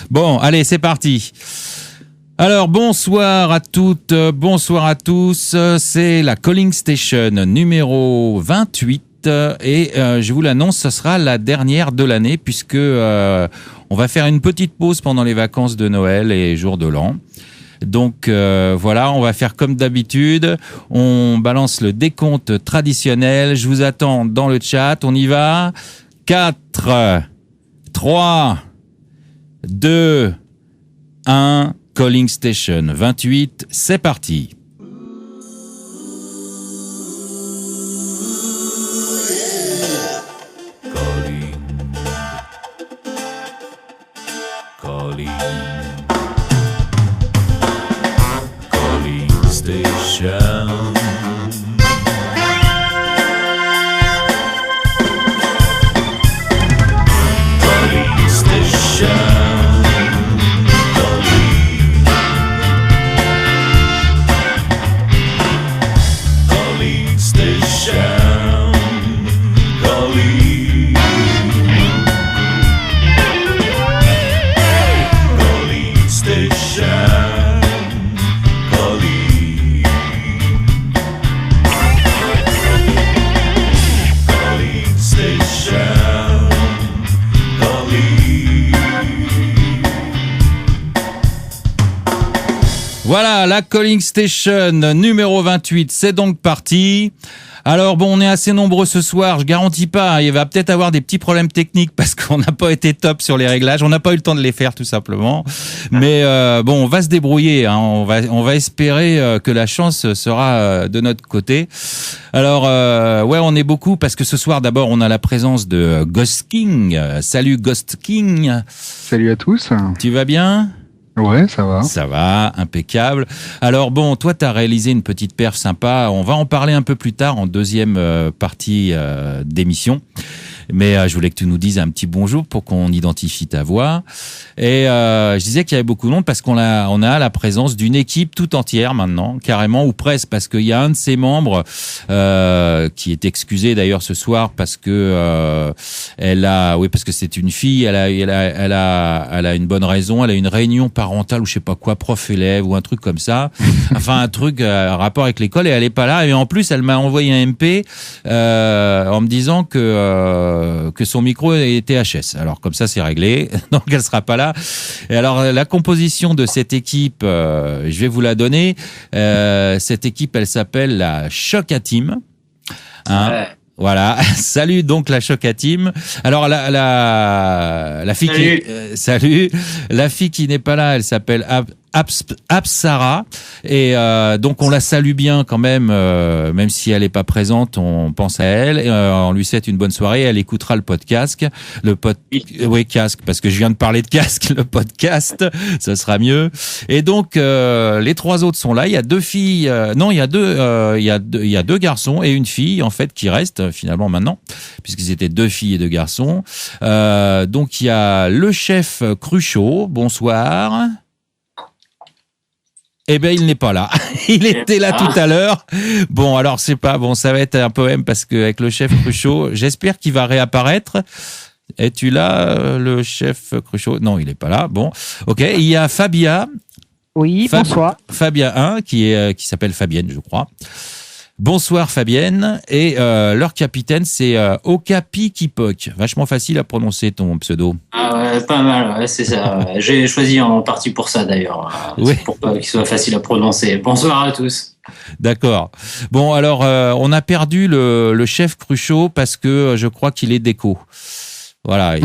Bon, allez, c'est parti. Alors, bonsoir à toutes, bonsoir à tous. C'est la Calling Station numéro 28 et je vous l'annonce, ce sera la dernière de l'année puisque on va faire une petite pause pendant les vacances de Noël et jour de l'an. Donc voilà, on va faire comme d'habitude. On balance le décompte traditionnel. Je vous attends dans le chat. On y va. 4, 3, 2, 1. Calling Station 28, c'est parti. Calling. Calling. Calling Station. Calling Station. Voilà, la Calling Station numéro 28, c'est donc parti. Alors bon, on est assez nombreux ce soir, je garantis pas, il va peut-être avoir des petits problèmes techniques parce qu'on n'a pas été top sur les réglages, on n'a pas eu le temps de les faire tout simplement. Mais bon, on va se débrouiller, hein. On va espérer que la chance sera de notre côté. Alors ouais, on est beaucoup parce que ce soir d'abord on a la présence de Ghost King. Salut Ghost King. Salut à tous. Tu vas bien ? Ouais, ça va. Ça va, impeccable. Alors bon, toi, tu as réalisé une petite perf sympa. On va en parler un peu plus tard en deuxième partie d'émission. Mais je voulais que tu nous dises un petit bonjour pour qu'on identifie ta voix. Et je disais qu'il y avait beaucoup de monde parce qu'on a la présence d'une équipe tout entière maintenant, carrément, ou presque, parce qu'il y a un de ses membres qui est excusé d'ailleurs ce soir parce que parce que c'est une fille, elle a une bonne raison, elle a une réunion parentale ou je sais pas quoi, prof-élève ou un truc comme ça. Enfin, un truc rapport avec l'école et elle est pas là. Et en plus, elle m'a envoyé un MP en me disant que son micro est THS. Alors comme ça c'est réglé, donc elle sera pas là. Et alors la composition de cette équipe, je vais vous la donner. Cette équipe, elle s'appelle la Choca Team. Hein, ouais. Voilà, salut donc la Choca Team. Alors la fille salut. La fille qui n'est pas là, elle s'appelle Apsara et donc on la salue bien quand même si elle est pas présente, on pense à elle et, on lui souhaite une bonne soirée. Elle écoutera le podcast, oui casque parce que je viens de parler de casque, le podcast, ça sera mieux. Et donc les trois autres sont là. Il y a deux filles, non il y a deux garçons et une fille en fait qui restent finalement maintenant puisqu'ils étaient deux filles et deux garçons. Donc il y a le chef Cruchot. Bonsoir. Eh ben, il n'est pas là. Il était là tout à l'heure. Bon, alors c'est pas bon. Ça va être un poème parce que avec le chef Cruchot, j'espère qu'il va réapparaître. Es-tu là, le chef Cruchot? Non, il n'est pas là. Bon, ok. Il y a Fabia. Oui, bonsoir. Fabia 1 qui s'appelle Fabienne, je crois. Bonsoir Fabienne. Et leur capitaine, c'est Okapi Kipok. Vachement facile à prononcer ton pseudo. Ah ouais, pas mal, ouais, c'est ça. J'ai choisi en partie pour ça d'ailleurs, oui. Pour pas qu'il soit facile à prononcer. Bonsoir à tous. D'accord. Bon, alors on a perdu le chef Cruchot parce que je crois qu'il est déco. Voilà,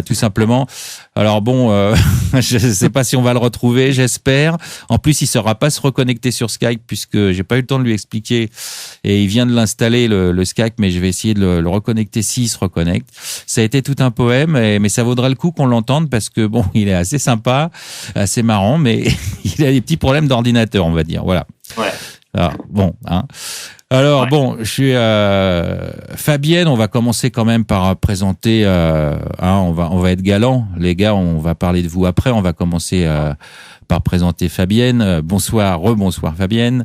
tout simplement. Alors bon, je ne sais pas si on va le retrouver, j'espère. En plus, il ne saura pas se reconnecter sur Skype puisque j'ai pas eu le temps de lui expliquer. Et il vient de l'installer, le Skype, mais je vais essayer de le reconnecter s'il se reconnecte. Ça a été tout un poème, mais ça vaudrait le coup qu'on l'entende parce que bon, il est assez sympa, assez marrant, mais il a des petits problèmes d'ordinateur, on va dire. Voilà. Ouais. Alors, bon, hein. Alors bon, je suis Fabienne. On va commencer quand même par présenter. On va être galant, les gars. On va parler de vous après. On va commencer par présenter Fabienne. Bonsoir, rebonsoir Fabienne.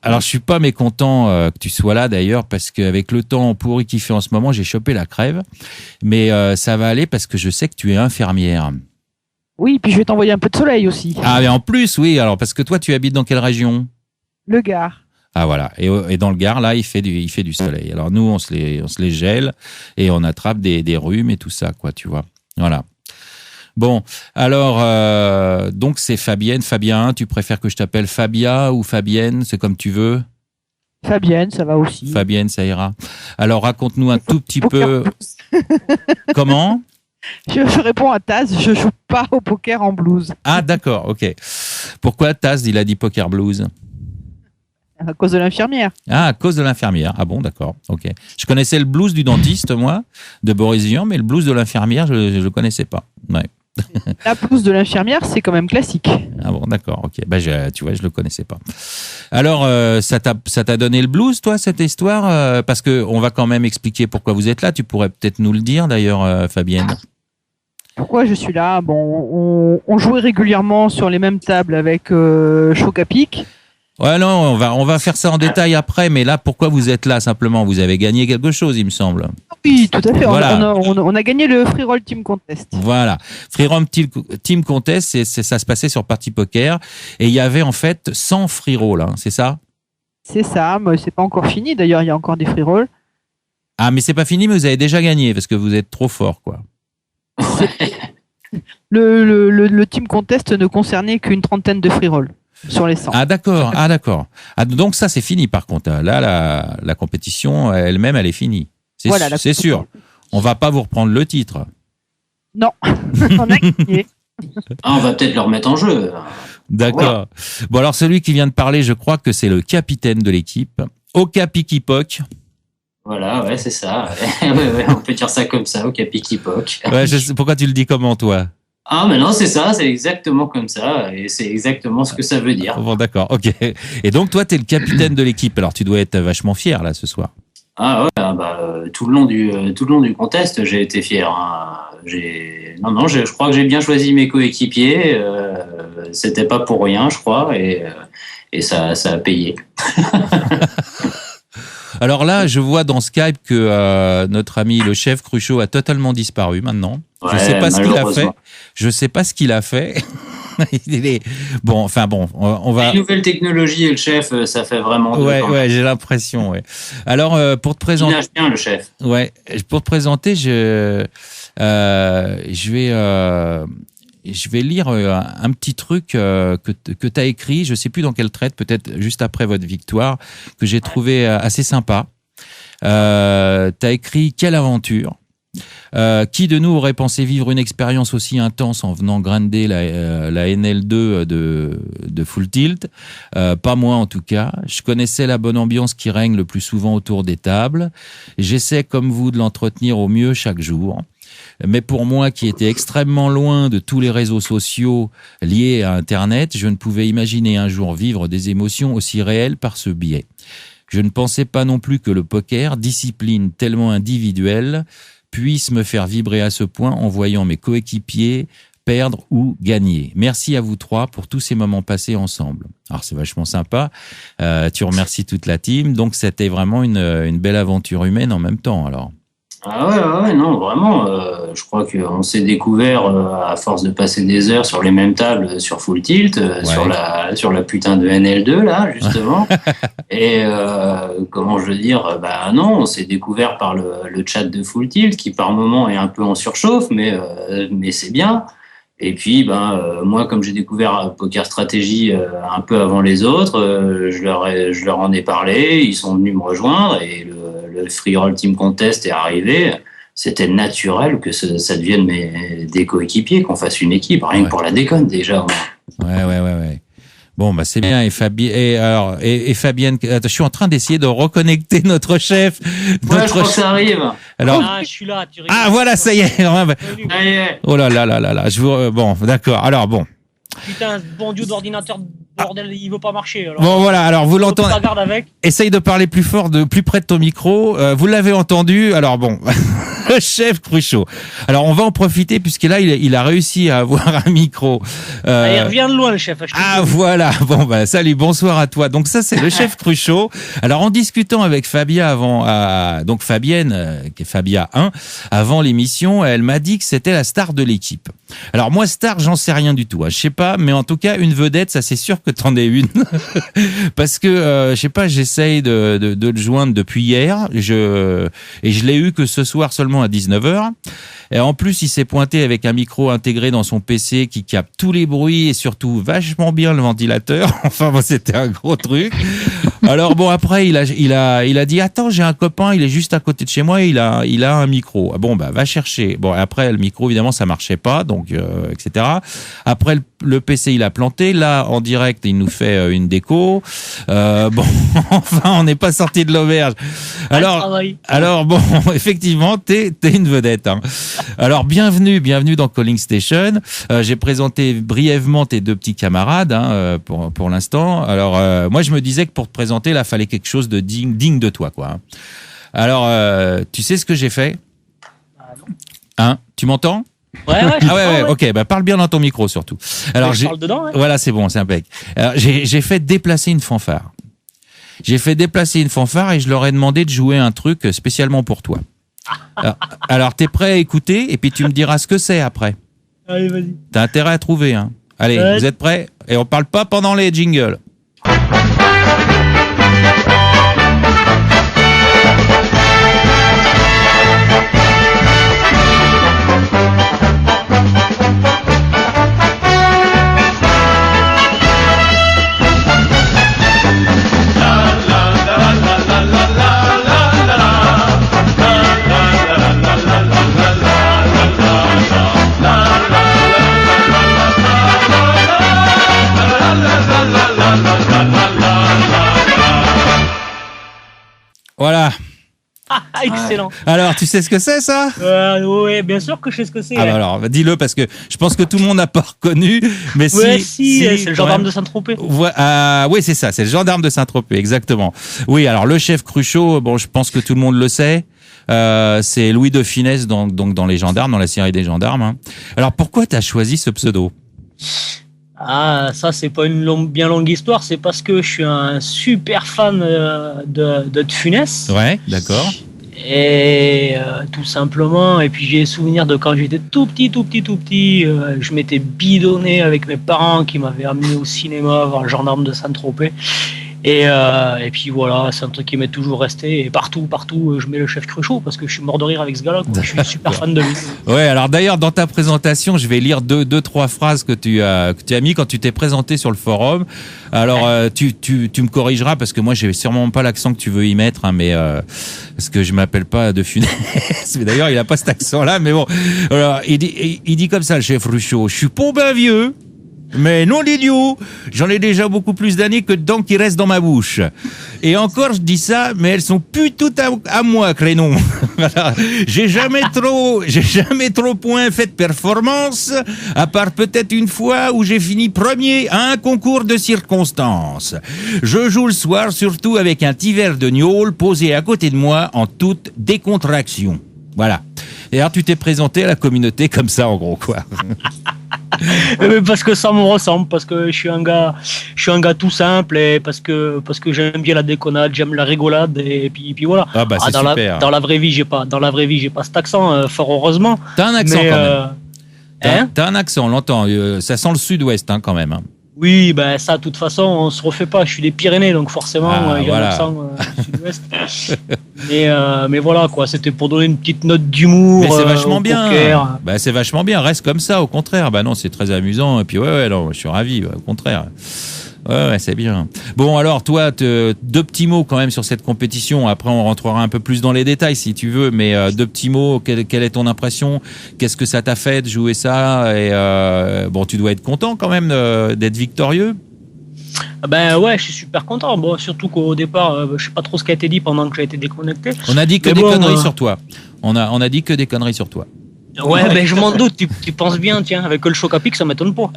Alors, je suis pas mécontent que tu sois là d'ailleurs, parce qu'avec le temps pourri qu'il fait en ce moment, j'ai chopé la crève. Mais ça va aller parce que je sais que tu es infirmière. Oui, puis je vais t'envoyer un peu de soleil aussi. Ah, mais en plus, oui. Alors, parce que toi, tu habites dans quelle région? Le Gard. Ah voilà, et dans le Gard, là, il fait du soleil. Alors nous, on se les gèle et on attrape des rhumes et tout ça, quoi, tu vois. Voilà. Bon, alors, donc c'est Fabienne. Fabien, tu préfères que je t'appelle Fabia ou Fabienne? C'est comme tu veux. Fabienne, ça va aussi. Fabienne, ça ira. Alors, raconte-nous un tout petit peu. Comment? Je réponds à Taz, je joue pas au poker en blues. Ah, d'accord, ok. Pourquoi Taz, il a dit poker blues? À cause de l'infirmière. Ah, à cause de l'infirmière. Ah bon, d'accord, ok. Je connaissais le blues du dentiste, moi, de Boris Vian, mais le blues de l'infirmière, je ne le connaissais pas. Ouais. La blouse de l'infirmière, c'est quand même classique. Ah bon, d'accord, ok. Bah, tu vois, je le connaissais pas. Alors, ça t'a donné le blues, toi, cette histoire? Parce que on va quand même expliquer pourquoi vous êtes là. Tu pourrais peut-être nous le dire, d'ailleurs, Fabienne. Pourquoi je suis là? Bon, on jouait régulièrement sur les mêmes tables avec Chocapic. Ouais, non, on va faire ça en détail après, mais là, pourquoi vous êtes là, simplement? Vous avez gagné quelque chose, il me semble. Oui, tout à fait. Voilà. On a gagné le Free Roll Team Contest. Voilà. Free Roll Team Contest, ça se passait sur Party Poker, et il y avait en fait 100 free rolls, hein, c'est ça? C'est ça, mais c'est pas encore fini. D'ailleurs, il y a encore des free rolls. Ah, mais c'est pas fini, mais vous avez déjà gagné, parce que vous êtes trop fort, quoi. Le Team Contest ne concernait qu'une trentaine de free rolls sur les 100. Ah, d'accord. Ah, d'accord. Ah, donc ça, c'est fini, par contre. Là, la compétition elle-même, elle est finie. C'est sûr. On va pas vous reprendre le titre. Non, on a gagné. Ah, on va peut-être le remettre en jeu. D'accord. Voilà. Bon, alors celui qui vient de parler, je crois que c'est le capitaine de l'équipe, Okapikipok. Voilà, ouais, c'est ça. Ouais, on peut dire ça comme ça, au Kapikipok. Ouais, pourquoi tu le dis comment, toi? Ah, mais non, c'est ça, c'est exactement comme ça, et c'est exactement ce que ça veut dire. Bon, d'accord, ok. Et donc, toi, t'es le capitaine de l'équipe. Alors, tu dois être vachement fier, là, ce soir. Ah ouais, tout le long du contest, j'ai été fier. Hein. Je crois que j'ai bien choisi mes coéquipiers. C'était pas pour rien, je crois, et ça a payé. Alors là, je vois dans Skype que notre ami le chef Cruchot a totalement disparu maintenant. Ouais, je sais pas ce qu'il a fait. Je sais pas ce qu'il a fait. Bon, on va. Les nouvelles technologies et le chef, ça fait vraiment. Ouais, j'ai l'impression. Ouais. Alors pour te présenter. Il nage bien le chef. Ouais, pour te présenter, je vais lire un petit truc que tu as écrit, je sais plus dans quelle traite, peut-être juste après votre victoire, que j'ai trouvé assez sympa. Tu as écrit « Quelle aventure !» Qui de nous aurait pensé vivre une expérience aussi intense en venant grinder la NL2 de Full Tilt? Pas moi en tout cas. Je connaissais la bonne ambiance qui règne le plus souvent autour des tables. J'essaie comme vous de l'entretenir au mieux chaque jour. Mais pour moi, qui était extrêmement loin de tous les réseaux sociaux liés à Internet, je ne pouvais imaginer un jour vivre des émotions aussi réelles par ce biais. Je ne pensais pas non plus que le poker, discipline tellement individuelle, puisse me faire vibrer à ce point en voyant mes coéquipiers perdre ou gagner. Merci à vous trois pour tous ces moments passés ensemble. Alors c'est vachement sympa. Tu remercies toute la team. Donc c'était vraiment une belle aventure humaine en même temps alors. Ah ouais, non, vraiment. Je crois qu'on s'est découvert à force de passer des heures sur les mêmes tables sur Full Tilt, ouais. sur la putain de NL2 là, justement. Et comment je veux dire, non, on s'est découvert par le chat de Full Tilt qui par moment est un peu en surchauffe, mais c'est bien. Et puis, moi, comme j'ai découvert Poker Stratégie un peu avant les autres, je leur en ai parlé, ils sont venus me rejoindre et le Free Roll Team Contest est arrivé. C'était naturel que ça devienne des coéquipiers, qu'on fasse une équipe, rien que pour la déconne déjà. Ouais. Bon, c'est bien. Et Fabienne, je suis en train d'essayer de reconnecter notre chef. Je crois que ça arrive. Alors, je suis là. Tu rigoles. Ah, voilà, ça y est. Ça y est. Oh là. Bon, d'accord. Alors, bon. Putain, ce bon dieu d'ordinateur, bordel, il veut pas marcher. Alors. Bon, voilà. Alors, vous l'entendez. Avec. Essaye de parler plus fort, plus près de ton micro. Vous l'avez entendu. Alors, bon. Le chef Cruchot. Alors, on va en profiter puisque là, il a réussi à avoir un micro. Il revient de loin, le chef. Voilà. Bon, bah, salut, bonsoir à toi. Donc, ça, c'est le chef Cruchot. Alors, en discutant avec Fabia donc Fabienne, qui est Fabia 1, avant l'émission, elle m'a dit que c'était la star de l'équipe. Alors, moi, star, j'en sais rien du tout. Je sais pas, mais en tout cas, une vedette, ça, c'est sûr que t'en es une. Parce que, je sais pas, j'essaye de le joindre depuis hier. Et je l'ai eu que ce soir seulement à 19h. Et en plus, il s'est pointé avec un micro intégré dans son PC qui capte tous les bruits et surtout vachement bien le ventilateur. Enfin, bon, c'était un gros truc. Alors bon, après, il a dit, attends, j'ai un copain, il est juste à côté de chez moi, il a un micro. Bon, bah, va chercher. Bon, après, le micro, évidemment, ça marchait pas, donc, etc. Après, le PC, il a planté. Là, en direct, il nous fait une déco. Bon, enfin, on n'est pas sorti de l'auberge. Alors, bon, effectivement, t'es une vedette, hein. Alors, bienvenue dans Calling Station. J'ai présenté brièvement tes deux petits camarades, hein, pour l'instant. Alors, moi, je me disais que pour te présenter, là, fallait quelque chose de digne de toi, quoi. Alors, tu sais ce que j'ai fait? Hein? Tu m'entends? Ouais. Ouais. Ok, bah parle bien dans ton micro surtout. Alors, je parle dedans. Ouais. Voilà, c'est bon, c'est impec. Alors, j'ai fait déplacer une fanfare. J'ai fait déplacer une fanfare et je leur ai demandé de jouer un truc spécialement pour toi. Alors, t'es prêt à écouter et puis tu me diras ce que c'est après. Allez, vas-y. T'as intérêt à trouver, hein. Allez, vous êtes prêts? Et on parle pas pendant les jingles. Voilà. Excellent. Alors, tu sais ce que c'est, ça? Oui, bien sûr que je sais ce que c'est. Ah bah alors, dis-le parce que je pense que tout le monde n'a pas reconnu. Mais si, c'est le gendarme de Saint-Tropez. Oui, c'est ça, c'est le gendarme de Saint-Tropez, exactement. Oui, alors le chef Cruchot, bon, je pense que tout le monde le sait. C'est Louis de Funès donc dans les gendarmes, dans la série des gendarmes, hein. Alors pourquoi t'as choisi ce pseudo? Ah, ça, c'est pas une bien longue histoire, c'est parce que je suis un super fan de Funès. Ouais, d'accord. Et tout simplement, et puis j'ai souvenir de quand j'étais tout petit, je m'étais bidonné avec mes parents qui m'avaient amené au cinéma voir le gendarme de Saint-Tropez. Et puis voilà, c'est un truc qui m'est toujours resté. Et partout, je mets le chef Cruchot parce que je suis mort de rire avec ce gars-là, quoi. Je suis super fan de lui. Ouais, alors d'ailleurs, dans ta présentation, je vais lire deux, trois phrases que tu as mis quand tu t'es présenté sur le forum. Alors, tu me corrigeras parce que moi, j'ai sûrement pas l'accent que tu veux y mettre, hein, mais parce que je m'appelle pas de Funès. Mais d'ailleurs, il a pas cet accent-là, mais bon. Alors, il dit comme ça, le chef Cruchot. Je suis pas ben vieux. Mais non l'idiot, j'en ai déjà beaucoup plus d'années que de dents qui restent dans ma bouche. Et encore, je dis ça, mais elles sont plus toutes à moi, crénon. Voilà. J'ai jamais trop point fait de performance, à part peut-être une fois où j'ai fini premier à un concours de circonstances. Je joue le soir surtout avec un petit verre de gnôle posé à côté de moi en toute décontraction. Voilà. Et alors, tu t'es présenté à la communauté comme ça, en gros, quoi. Parce que ça me ressemble, parce que je suis un gars tout simple et parce que j'aime bien la déconnade, j'aime la rigolade et puis voilà. Ah bah c'est super. Dans la vraie vie, j'ai pas cet accent, fort heureusement. T'as un accent quand même. T'as un accent, on l'entend. Ça sent le sud-ouest, hein, quand même. Hein. Oui, ben ça, de toute façon, on se refait pas. Je suis des Pyrénées, donc forcément, il y a un accent sud-ouest. Mais voilà, quoi. C'était pour donner une petite note d'humour. Mais c'est vachement bien. Bah, c'est vachement bien. Reste comme ça, au contraire. Bah non, c'est très amusant. Et puis non, je suis ravi. Au contraire. Ouais, c'est bien. Bon, alors, toi, deux petits mots quand même sur cette compétition. Après, on rentrera un peu plus dans les détails si tu veux. Mais deux petits mots. Quelle est ton impression? Qu'est-ce que ça t'a fait de jouer ça? Et bon, tu dois être content quand même d'être victorieux. Ben ouais, je suis super content. Bon, surtout qu'au départ, je sais pas trop ce qui a été dit pendant que j'ai été déconnecté. On a dit que des conneries sur toi. On a dit que des conneries sur toi. Ouais, ben je m'en doute. Tu penses bien, tiens, avec le choc à pic, ça m'étonne pas.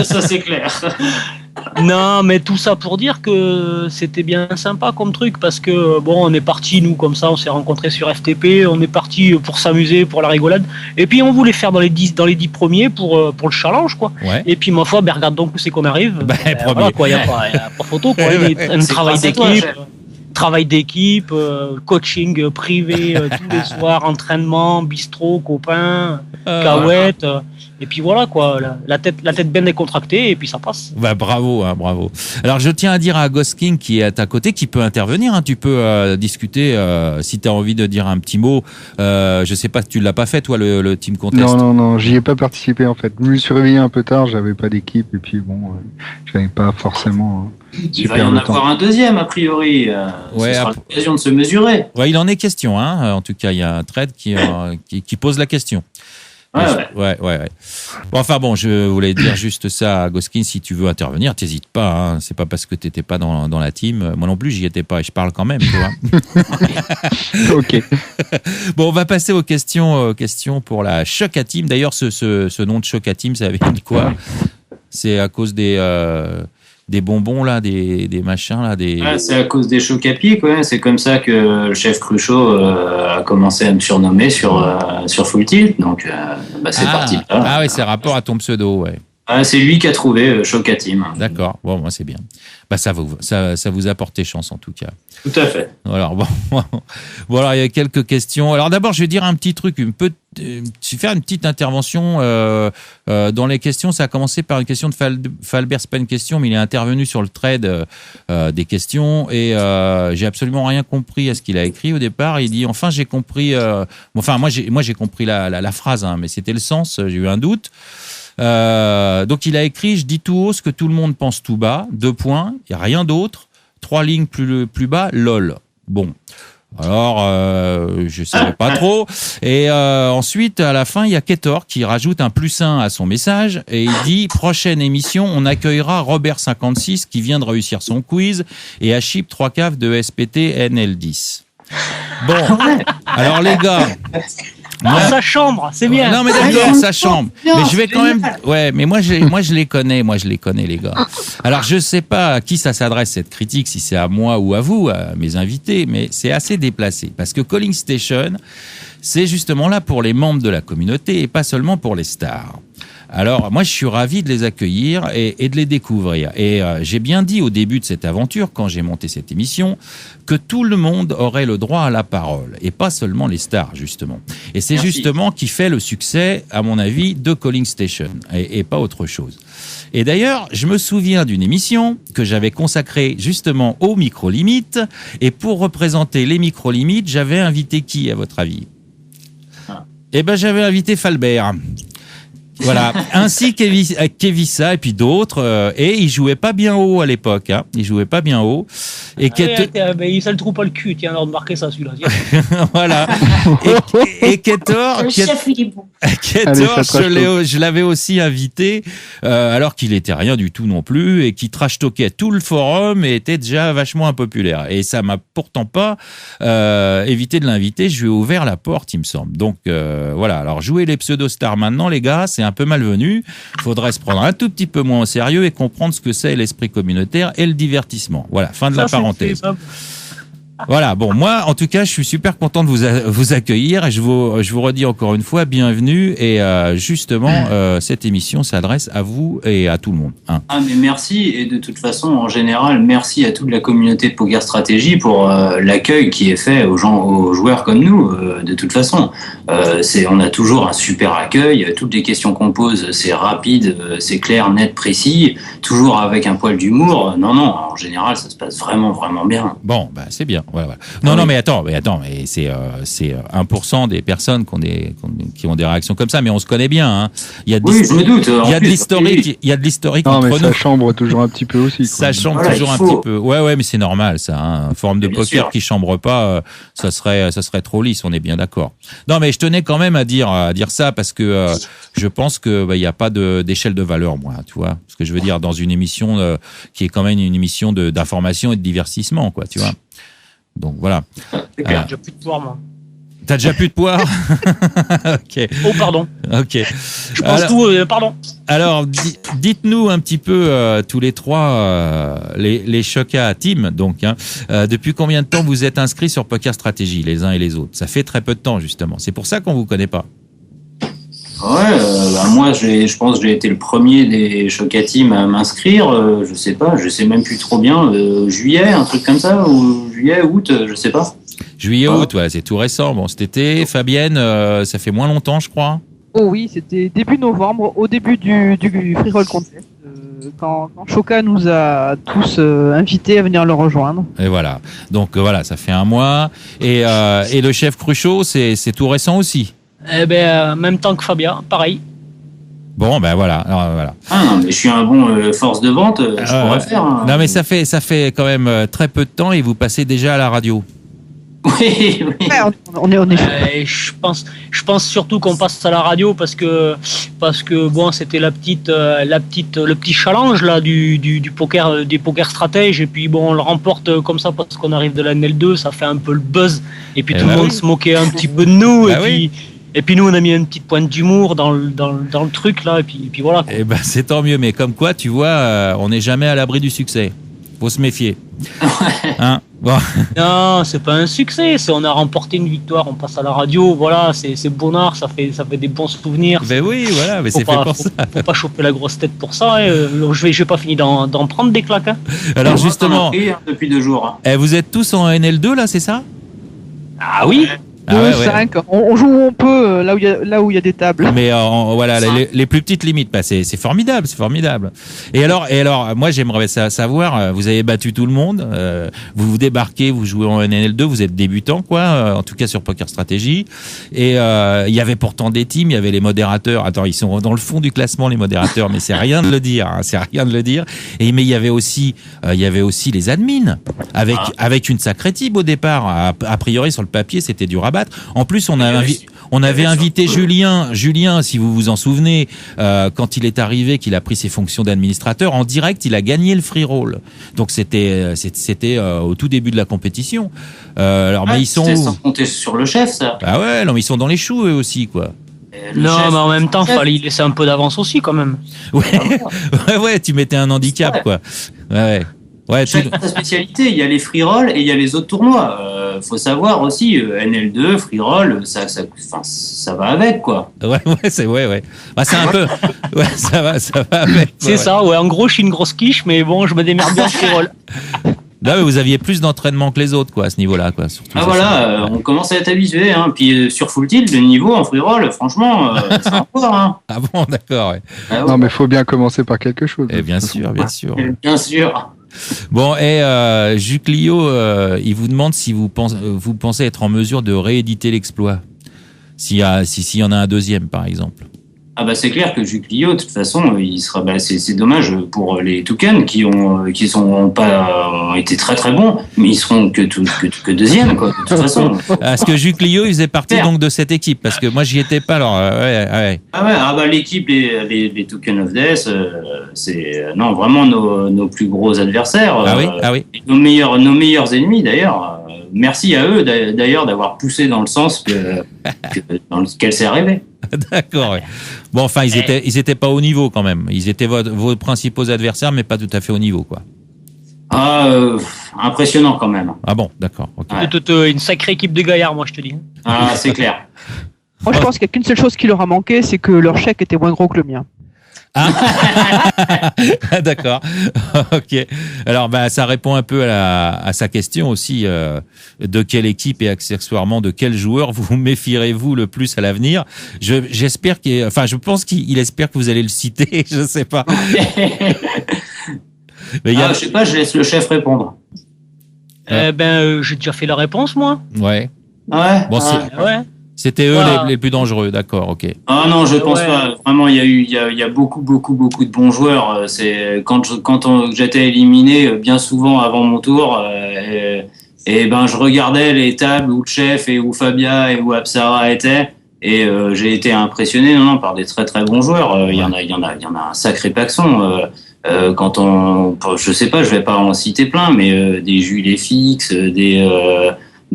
Ça c'est clair. Non, mais tout ça pour dire que c'était bien sympa comme truc parce que bon, on est parti nous comme ça, on s'est rencontrés sur FTP, on est parti pour s'amuser, pour la rigolade, et puis on voulait faire dans les 10 premiers pour le challenge quoi. Ouais. Et puis ma foi, ben, regarde donc où c'est qu'on arrive. Premier. Voilà, quoi, y a pas photo quoi. Un travail d'équipe. Travail d'équipe, coaching privé tous les soirs, entraînement, bistrot, copains, cahuètes, et puis voilà quoi, la tête bien décontractée et puis ça passe. Bah, bravo, hein, bravo. Alors je tiens à dire à Ghost King qui est à ta côté, qui peut intervenir, hein, tu peux discuter si tu as envie de dire un petit mot. Je sais pas, tu l'as pas fait toi le team contest. Non, j'y ai pas participé en fait. Je me suis réveillé un peu tard, j'avais pas d'équipe et puis bon, j'avais pas forcément. Il va y en avoir un deuxième, a priori. Ouais, ce sera l'occasion de se mesurer. Ouais, il en est question. Hein. En tout cas, il y a un thread qui pose la question. Ouais. Bon, enfin bon, je voulais dire juste ça à Goskin, si tu veux intervenir, t'hésites pas. Hein. C'est pas parce que t'étais pas dans la team. Moi non plus, j'y étais pas et je parle quand même. Tu vois. Ok. Bon, on va passer aux questions pour la Choca Team. D'ailleurs, ce nom de Choca Team, ça vient de quoi? C'est à cause des bonbons là, des machins là, c'est à cause des chocs à pied quoi. C'est comme ça que le chef Cruchot a commencé à me surnommer sur Full Tilt. Donc c'est parti de là. Ah ouais, c'est rapport à ton pseudo, ouais. C'est lui qui a trouvé Choca Team. D'accord. Bon, moi c'est bien. Bah ça vous a porté chance en tout cas. Tout à fait. Alors bon, voilà, il y a quelques questions. Alors d'abord, je vais dire un petit truc, faire une petite intervention dans les questions. Ça a commencé par une question de Falbert, c'est pas une question, mais il est intervenu sur le thread des questions et j'ai absolument rien compris à ce qu'il a écrit au départ. Il dit enfin j'ai compris. Moi j'ai compris la phrase, hein, mais c'était le sens. J'ai eu un doute. Donc il a écrit, je dis tout haut ce que tout le monde pense tout bas, 2 points, il n'y a rien d'autre, 3 lignes plus bas, lol. Bon, alors je savais pas trop. Et ensuite à la fin il y a Ketor qui rajoute un +1 à son message et il dit prochaine émission on accueillera Robert56 qui vient de réussir son quiz et Achip 3 caves de SPT NL10. Bon, alors les gars. Sa chambre, c'est bien. Non mais d'accord, sa chambre. Mais je vais quand même. Ouais, mais moi je les connais, les gars. Alors je sais pas à qui ça s'adresse cette critique, si c'est à moi ou à vous, à mes invités, mais c'est assez déplacé parce que Calling Station, c'est justement là pour les membres de la communauté et pas seulement pour les stars. Alors, moi, je suis ravi de les accueillir et de les découvrir. Et j'ai bien dit au début de cette aventure, quand j'ai monté cette émission, que tout le monde aurait le droit à la parole, et pas seulement les stars, justement. Et c'est justement qui fait le succès, à mon avis, de Calling Station, et pas autre chose. Et d'ailleurs, je me souviens d'une émission que j'avais consacrée justement aux micro-limites, et pour représenter les micro-limites, j'avais invité qui, à votre avis ? Eh ben, j'avais invité Falbert. Voilà, ainsi qu'Evissa et puis d'autres, et il jouait pas bien haut à l'époque, hein. Il jouait pas bien haut. Et il se le trouve pas le cul, tiens, alors de marquer ça celui-là. Voilà. Et Ketor, le chef il est bon. Ketor, je l'avais aussi invité, alors qu'il était rien du tout non plus, et qui trash-talkait tout le forum et était déjà vachement impopulaire. Et ça m'a pourtant pas évité de l'inviter, je lui ai ouvert la porte, il me semble. Donc voilà, alors jouer les pseudo-stars maintenant, les gars, c'est un peu malvenu. Faudrait se prendre un tout petit peu moins au sérieux et comprendre ce que c'est l'esprit communautaire et le divertissement. Voilà, fin de la parenthèse. Voilà, bon, moi, en tout cas, je suis super content de vous accueillir et je vous redis encore une fois, bienvenue et justement, cette émission s'adresse à vous et à tout le monde. Hein. Ah, mais merci et de toute façon, en général, merci à toute la communauté de Poker Stratégie pour l'accueil qui est fait aux joueurs comme nous, de toute façon. On a toujours un super accueil, toutes les questions qu'on pose, c'est rapide, c'est clair, net, précis, toujours avec un poil d'humour. Non, en général, ça se passe vraiment, vraiment bien. Bon, bah, c'est bien. Voilà. Non, mais attends, mais c'est 1% des personnes qui ont des réactions comme ça, mais on se connaît bien. Hein. Je me doute. Il y a de l'historique entre nous. Ça chambre toujours un petit peu aussi. Quoi. Ça chambre toujours un petit peu. Ouais, mais c'est normal, ça. Hein. Un forum de poker qui chambre pas, ça serait trop lisse. On est bien d'accord. Non, mais je tenais quand même à dire ça parce que je pense que il y a pas d'échelle de valeur, moi. Tu vois, ce que je veux dire dans une émission qui est quand même une émission d'information et de divertissement, quoi. Tu vois. Donc voilà. J'ai plus de pouvoir, moi. T'as déjà plus de poire? Ok. Oh, pardon. Ok. Je pense tout, pardon. Alors, dites-nous un petit peu, tous les trois, les Choca Team, donc, depuis combien de temps vous êtes inscrits sur Poker Stratégie, les uns et les autres? Ça fait très peu de temps, justement. C'est pour ça qu'on vous connaît pas. Ouais, moi, je pense que j'ai été le premier des Choca Team à m'inscrire. Je sais pas, je sais même plus trop bien. Juillet, un truc comme ça, ou juillet, août, je sais pas. Juillet, août, ouais, c'est tout récent. Bon, cet été, Fabienne, ça fait moins longtemps, je crois. Oh oui, c'était début novembre, au début du Free Roll Contest, quand Choca nous a tous invités à venir le rejoindre. Et voilà. Donc voilà, ça fait un mois. Et le chef Cruchot, c'est tout récent aussi. Eh ben, même temps que Fabien, pareil. Bon, ben voilà. Alors, voilà. Ah non, mais je suis un bon force de vente, je pourrais faire. Hein. Non, mais ça fait quand même très peu de temps et vous passez déjà à la radio. Oui, oui. Ouais, on est Je pense surtout qu'on passe à la radio parce que bon, c'était le petit challenge là du poker, des poker stratèges, et puis bon, on le remporte comme ça parce qu'on arrive de la NL2, ça fait un peu le buzz, et puis tout le monde se moquait un petit peu de nous, et puis nous on a mis une petite pointe d'humour dans le truc là, et puis voilà. Quoi. Eh ben c'est tant mieux, mais comme quoi, tu vois, on n'est jamais à l'abri du succès. Faut se méfier. Hein, bon. Non, c'est pas un succès. On a remporté une victoire, on passe à la radio. Voilà, c'est bonheur, ça fait des bons souvenirs. Ben oui, voilà, mais c'est fait pour ça. Faut pas choper la grosse tête pour ça. Je vais pas finir d'en prendre des claques. Hein. Alors justement, depuis 2 jours. vous êtes tous en NL2 là, c'est ça? Ah oui. Ah ouais, 5. On joue où on peut, là où il y a des tables. Mais voilà, les plus petites limites, bah, c'est formidable, c'est formidable. Et alors, moi j'aimerais savoir, vous avez battu tout le monde, vous débarquez, vous jouez en NL2, vous êtes débutant quoi, en tout cas sur Poker Stratégie. Et il y avait pourtant des teams, il y avait les modérateurs. Attends, ils sont dans le fond du classement les modérateurs, mais c'est rien de le dire, hein, c'est rien de le dire. Et mais il y avait aussi les admins avec une sacrée team au départ. A priori sur le papier c'était du rabat. En plus, on avait invité Julien, si vous vous en souvenez, quand il est arrivé, qu'il a pris ses fonctions d'administrateur, en direct, il a gagné le free roll. Donc c'était au tout début de la compétition. Alors, mais ils sont où? Sans compter sur le chef, ça. Ah ouais, non, mais ils sont dans les choux eux aussi, quoi. Non, mais en même temps, fallait y laisser un peu d'avance aussi, quand même. Ouais, tu mettais un handicap, quoi. Ouais. Chacun sa spécialité, il y a les free roll et il y a les autres tournois. Faut savoir aussi, NL2, free roll, ça va avec, quoi. Ouais. Bah, c'est un peu, ouais, ça va avec. C'est ça, ouais. En gros, je suis une grosse quiche, mais bon, je me démerde bien en free roll. Là, vous aviez plus d'entraînement que les autres, quoi, à ce niveau-là, quoi. Surtout, on commence à être habitué, hein. Puis sur full tilt, le niveau en free roll, franchement, c'est encore, hein. Ah bon, d'accord, ouais. Non, mais faut bien commencer par quelque chose. Et bien sûr. Bien sûr. Bon, et Juclio, il vous demande si vous pensez être en mesure de rééditer l'exploit, s'il y en a un deuxième, par exemple. Ah bah c'est clair que Juclio, de toute façon, il sera. C'est dommage pour les tokens qui ont été très très bons, mais ils seront que deuxième, quoi. De toute façon. Est-ce que Juclio, il faisait partie donc de cette équipe? Parce que moi, j'y étais pas. Alors, ouais. L'équipe les Tokens of Death, c'est vraiment nos plus gros adversaires. Ah oui. Nos meilleurs ennemis d'ailleurs. Merci à eux d'ailleurs d'avoir poussé dans le sens dans lequel c'est arrivé. D'accord. Ouais. Bon, enfin, ils étaient pas au niveau quand même. Ils étaient vos principaux adversaires, mais pas tout à fait au niveau, quoi. Impressionnant quand même. Ah bon, d'accord. Okay. Ouais. Une sacrée équipe de gaillards, moi, je te dis. Ah, c'est clair. Moi, je pense qu'il n'y a qu'une seule chose qui leur a manqué, c'est que leur chèque était moins gros que le mien. Ah, d'accord. Ok. Alors, ça répond un peu à sa question aussi. De quelle équipe et accessoirement de quel joueur vous méfierez-vous le plus à l'avenir? Je pense qu'il espère que vous allez le citer. Je sais pas. Mais je sais pas. Je laisse le chef répondre. J'ai déjà fait la réponse, moi. Ouais. Ouais. Bon, ouais. C'était eux les plus dangereux, d'accord, ok. Ah non, je pense pas. Vraiment, il y a beaucoup de bons joueurs. C'est quand j'étais éliminé bien souvent avant mon tour, je regardais les tables où le chef et où Fabia et où Apsara étaient, et j'ai été impressionné par des très très bons joueurs. Il y en a un sacré paxon. Je sais pas, je vais pas en citer plein, mais des Jules FX,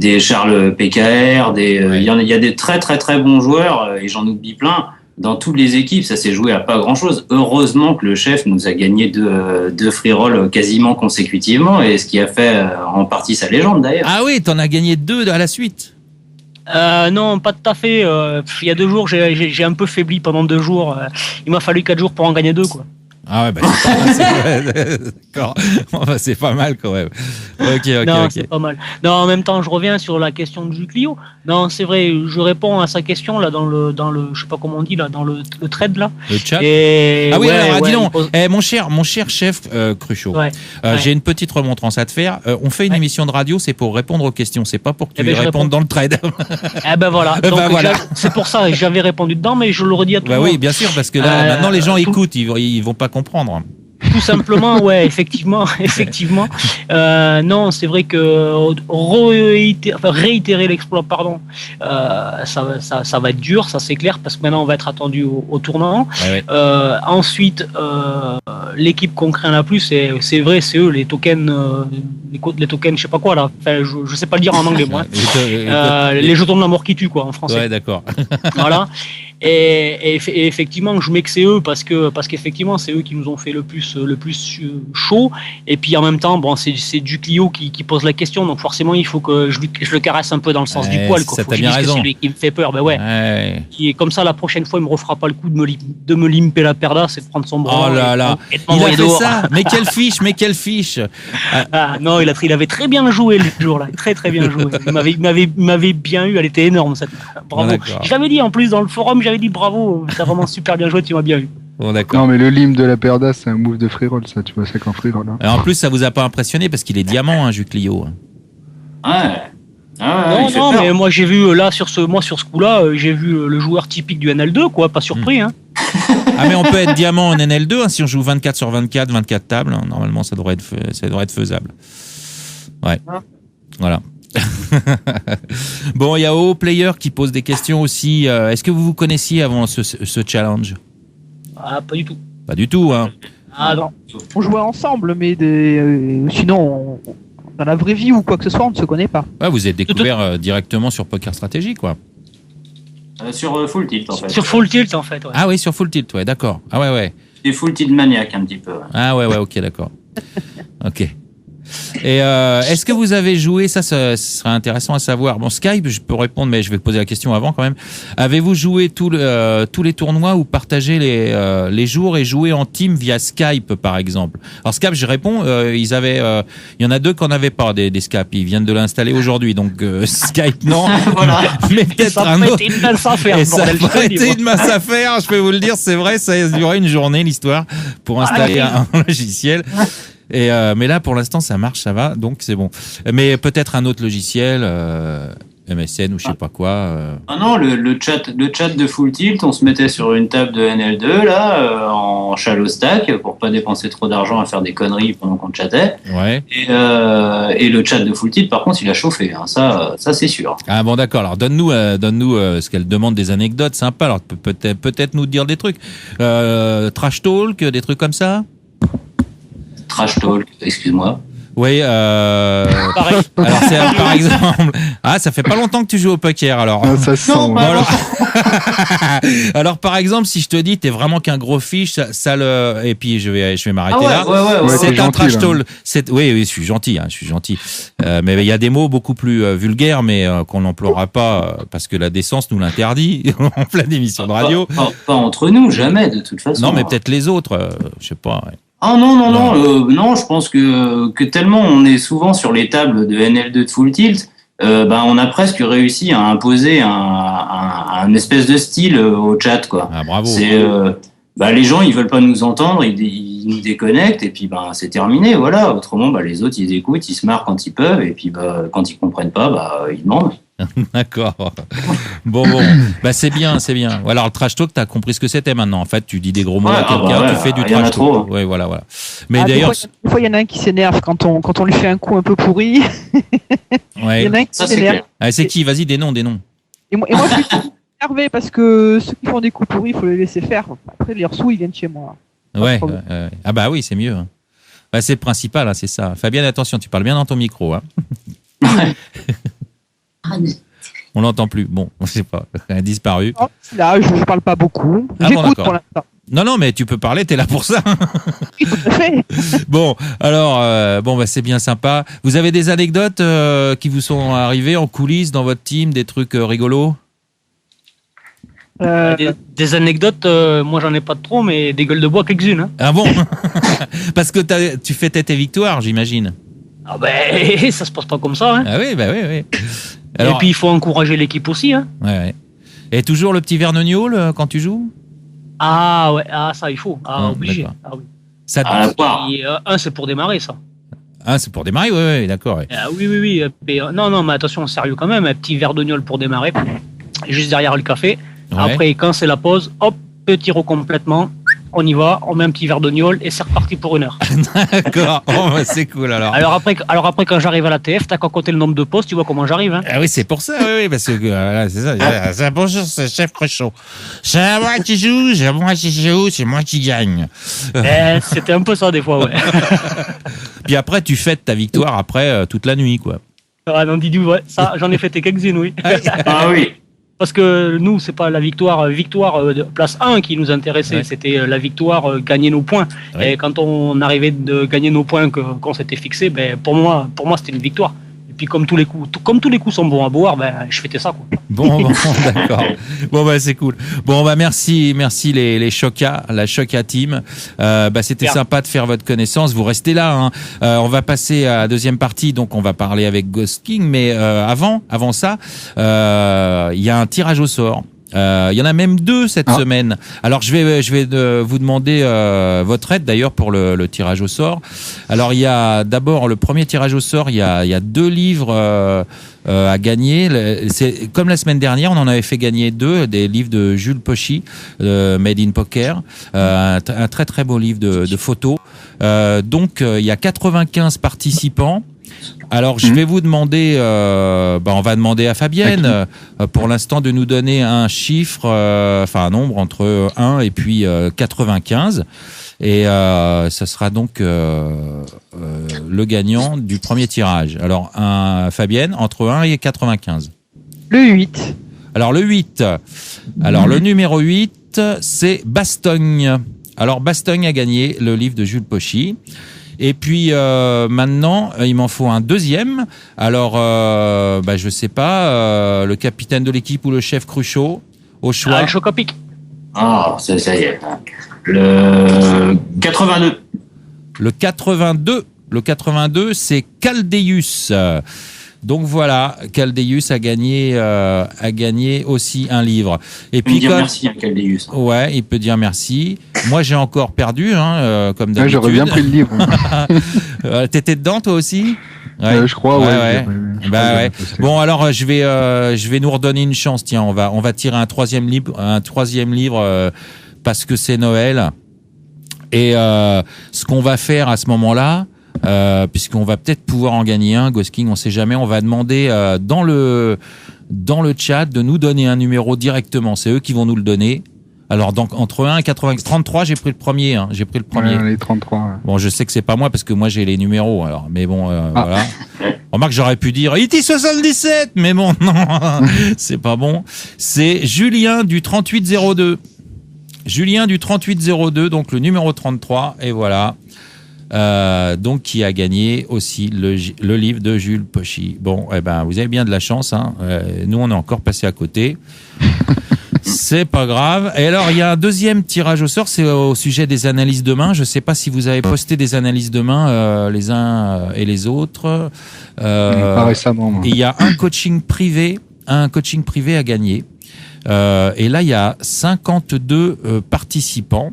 des Charles PKR, il y a des très très très bons joueurs, et j'en oublie plein. Dans toutes les équipes, ça s'est joué à pas grand-chose. Heureusement que le chef nous a gagné deux free rolls quasiment consécutivement, et ce qui a fait en partie sa légende d'ailleurs. Ah oui, t'en as gagné 2 à la suite. Non, pas tout à fait. Il y a 2 jours, j'ai un peu faibli pendant 2 jours. Il m'a fallu 4 jours pour en gagner 2, quoi. Ah ouais, bah d'accord. Enfin, c'est pas mal quand même. Ok. C'est pas mal. Non, en même temps, je reviens sur la question de Juclio. Non, c'est vrai, je réponds à sa question là dans le, je sais pas comment on dit là, dans le thread là. Le chat. Et ah oui, alors dis donc, pose... mon cher chef Cruchot, j'ai une petite remontrance à te faire. On fait une émission de radio, c'est pour répondre aux questions, c'est pas pour que tu y répondes dans le thread. Eh ben voilà. Donc, voilà. C'est pour ça, j'avais répondu dedans, mais je le redis à tout le monde. Oui, bien sûr, parce que là, maintenant les gens écoutent, ils vont pas comprendre. Tout simplement, ouais, effectivement. Non, c'est vrai que réitérer l'exploit, ça va être dur, ça c'est clair, parce que maintenant on va être attendu au tournant. Ouais. Ensuite, l'équipe qu'on craint la plus, c'est vrai, c'est eux, les tokens, les tokens, je sais pas quoi là. Enfin, je sais pas le dire en anglais moi. Les jetons de la mort qui tuent quoi en français. Ouais, d'accord. Voilà. Et effectivement, je mets que c'est eux parce qu'effectivement, c'est eux qui nous ont fait le plus chaud. Et puis en même temps, bon, c'est Juclio qui pose la question, donc forcément, il faut que je le caresse un peu dans le sens du poil. Ça t'as bien raison. C'est lui qui me fait peur, ben ouais. Qui est comme ça, la prochaine fois, il me refera pas le coup de me limper la perda, c'est de prendre son bras. Oh là là, il a fait ça. Mais quelle fiche. Non, il avait très bien joué le jour-là, très très bien joué. Il m'avait bien eu, elle était énorme cette. Bravo. Je l'avais dit en plus dans le forum. J'avais dit bravo, t'as vraiment super bien joué, tu m'as bien vu. Bon, d'accord. Non, mais le lim de la perda, c'est un move de free roll, ça, tu vois, c'est qu'en free roll. Hein. Et en plus, ça vous a pas impressionné parce qu'il est diamant, Juclio. Non, mais moi j'ai vu là sur ce coup-là, j'ai vu le joueur typique du NL2, quoi, pas surpris. Hein. Ah, mais on peut être diamant en NL2 hein, si on joue 24 sur 24, 24 tables. Hein, normalement, ça devrait être faisable. Ouais. Voilà. Bon, il y a O-Player qui pose des questions aussi. Est-ce que vous connaissiez avant ce challenge? Ah, pas du tout. Pas du tout, hein. Ah non. On jouait ensemble, mais sinon, dans la vraie vie ou quoi que ce soit, on ne se connaît pas. Ouais, vous êtes découvert directement sur Poker Stratégie, quoi. Sur Full Tilt, en fait. Sur Full Tilt, en fait, ouais. Ah oui, sur Full Tilt, ouais, d'accord. Ah ouais. C'est Full Tilt maniaque, un petit peu. Ouais. Ah ouais, ok, d'accord. Ok. Et est-ce que vous avez joué, ça serait intéressant à savoir. Bon, Skype, je peux répondre, mais je vais poser la question avant quand même. Avez-vous joué tous les tournois ou partagé les jours et joué en team via Skype, par exemple? Alors Skype, je réponds, il y en a 2 qui n'en avaient pas des Skype. Ils viennent de l'installer aujourd'hui, donc Skype non. Voilà. Mais peut-être un autre. Une mince affaire. Et ça a été une mince affaire. Je peux vous le dire, c'est vrai, ça a duré une journée l'histoire pour installer un logiciel. Et mais là, pour l'instant, ça marche, ça va, donc c'est bon. Mais peut-être un autre logiciel, MSN ou je sais pas quoi. Ah non, le chat de Full Tilt, on se mettait sur une table de NL2 là, en shallow stack pour pas dépenser trop d'argent à faire des conneries pendant qu'on chattait. Ouais. Et le chat de Full Tilt, par contre, il a chauffé. Hein, ça c'est sûr. Ah bon, d'accord. Alors donne-nous ce qu'elle demande, des anecdotes sympas. Alors peut-être nous dire des trucs. Trash talk, des trucs comme ça. Trash talk, excuse-moi. Oui, Pareil. alors c'est par exemple, ça fait pas longtemps que tu joues au poker alors. Ah, ça sent. Non, alors par exemple, si je te dis t'es vraiment qu'un gros fiche, et puis je vais m'arrêter là. Ouais, c'est un trash talk. Là. Oui, je suis gentil, mais il y a des mots beaucoup plus vulgaires, mais qu'on n'emploiera pas parce que la décence nous l'interdit en pleine émission de radio. Pas entre nous, jamais de toute façon. Non, mais peut-être les autres, je sais pas. Ouais. Ah non, je pense que tellement on est souvent sur les tables de NL2 de Full Tilt, on a presque réussi à imposer un espèce de style au chat, quoi. Ah, bravo. C'est les gens ils veulent pas nous entendre, ils nous déconnectent et puis c'est terminé, voilà. Autrement les autres ils écoutent, ils se marrent quand ils peuvent et puis quand ils comprennent pas ils demandent. D'accord. Bon. C'est bien. Alors le trash talk, t'as compris ce que c'était maintenant. En fait, tu dis des gros mots à quelqu'un, tu fais du trash talk. Ouais, voilà. Mais d'ailleurs, des fois, il y en a un qui s'énerve quand on lui fait un coup un peu pourri. Ouais. Il y en a un qui s'énerve. C'est qui? Vas-y, des noms. Et moi, je suis énervé parce que ceux qui font des coups pourris, il faut les laisser faire. Après, les sous, ils viennent chez moi. Ouais. Ah bah oui, c'est mieux. C'est le principal, c'est ça. Fabienne, attention, tu parles bien dans ton micro. Hein. On l'entend plus. Bon, on sait pas. Elle a disparu. Oh, là, je parle pas beaucoup. Ah bon, J'écoute d'accord. pour l'instant. Non, mais tu peux parler, t'es là pour ça. Oui, tout à fait. Bon, alors, c'est bien sympa. Vous avez des anecdotes qui vous sont arrivées en coulisses dans votre team, des trucs rigolos? Des anecdotes, moi j'en ai pas trop, mais des gueules de bois quelques-unes. Hein. Ah bon? Parce que tu fêtais tes victoires, j'imagine. Ah ben, ça se passe pas comme ça. Hein. Ah oui, oui. Et puis il faut encourager l'équipe aussi. Hein. Ouais. Et toujours le petit vernognole quand tu joues? Ah ouais, ça il faut. Obligé. D'accord. Ah oui. Ça C'est pour démarrer ça. Ah, c'est pour démarrer, oui, d'accord. Ouais. Ah, oui. Non, mais attention, sérieux quand même. Un petit verre d'ognol pour démarrer, juste derrière le café. Ouais. Après, quand c'est la pause, hop, petit recomplètement. On y va, on met un petit verre d'ognol et c'est reparti pour 1 heure. D'accord, c'est cool alors. Alors après, quand j'arrive à la TF, t'as qu'à compter le nombre de postes, tu vois comment j'arrive. Hein. Ah oui, c'est pour ça, oui, parce que c'est ça. C'est bonjour, c'est Chef Cruchot. C'est moi qui joue, c'est moi qui gagne. C'était un peu ça des fois, ouais. Puis après, tu fêtes ta victoire après toute la nuit, quoi. Ah non, Didou, ouais, ça, j'en ai fêté quelques-unes, oui. Ah oui. Parce que nous, c'est pas la victoire de place 1 qui nous intéressait, ouais. C'était la victoire, gagner nos points. Ouais. Et quand on arrivait de gagner nos points qu'on s'était fixé, ben, pour moi, c'était une victoire. Et puis comme tous les coups sont bons à boire, ben, je fêtais ça, quoi. Bon, d'accord. Bon, c'est cool. Bon, merci les Choca, la Choca Team. C'était sympa de faire votre connaissance. Vous restez là, hein. On va passer à la deuxième partie, donc on va parler avec Ghost King, mais avant ça, il y a un tirage au sort. Il y en a même 2 cette semaine. Alors je vais vous demander votre aide d'ailleurs pour le tirage au sort. Alors il y a d'abord le premier tirage au sort, il y a 2 livres à gagner. C'est comme la semaine dernière, on en avait fait gagner 2 des livres de Jules Pochy, Made in Poker, un très très beau livre de photos. Donc il y a 95 participants. Alors, je vais vous demander, on va demander à Fabienne, pour l'instant, de nous donner un chiffre, un nombre entre 1 et puis 95. Et ça sera donc le gagnant du premier tirage. Alors, Fabienne, entre 1 et 95. Le 8. Alors, le 8. Alors, le numéro 8, c'est Bastogne. Alors, Bastogne a gagné le livre de Jules Pochy. Et puis maintenant, il m'en faut un deuxième. Alors, je sais pas, le capitaine de l'équipe ou le chef Cruchot, au choix. Le Chocopic. Ah, ça y est. Le 82. Le 82, c'est Caldeus. Donc voilà, Caldeus a gagné aussi un livre. Et puis merci à Caldeus. Ouais, il peut dire merci. Moi, j'ai encore perdu, comme d'habitude. J'aurais bien pris le livre. T'étais dedans, toi aussi? Ouais. Je crois, ouais. Ouais. Bon, alors je vais nous redonner une chance. Tiens, on va tirer un troisième livre parce que c'est Noël. Et ce qu'on va faire à ce moment-là, puisqu'on va peut-être pouvoir en gagner un, Ghost King, on sait jamais, on va demander dans le chat de nous donner un numéro directement. C'est eux qui vont nous le donner. Alors donc entre 1 et 80, 33, j'ai pris le premier. Ouais, les 33. Ouais. Bon, je sais que c'est pas moi parce que moi j'ai les numéros. Alors, mais bon, voilà. Remarque, j'aurais pu dire IT 77, mais bon, non, c'est pas bon. C'est Julien du 3802. Julien du 3802, donc le numéro 33, et voilà. Donc qui a gagné aussi le livre de Jules Pochy. Bon, vous avez bien de la chance, hein. Nous on est encore passé à côté. C'est pas grave. Et alors il y a un deuxième tirage au sort, c'est au sujet des analyses de main. Je sais pas si vous avez posté des analyses de main les uns et les autres. Pas récemment. Moi. Il y a un coaching privé à gagner. Et là il y a 52 participants.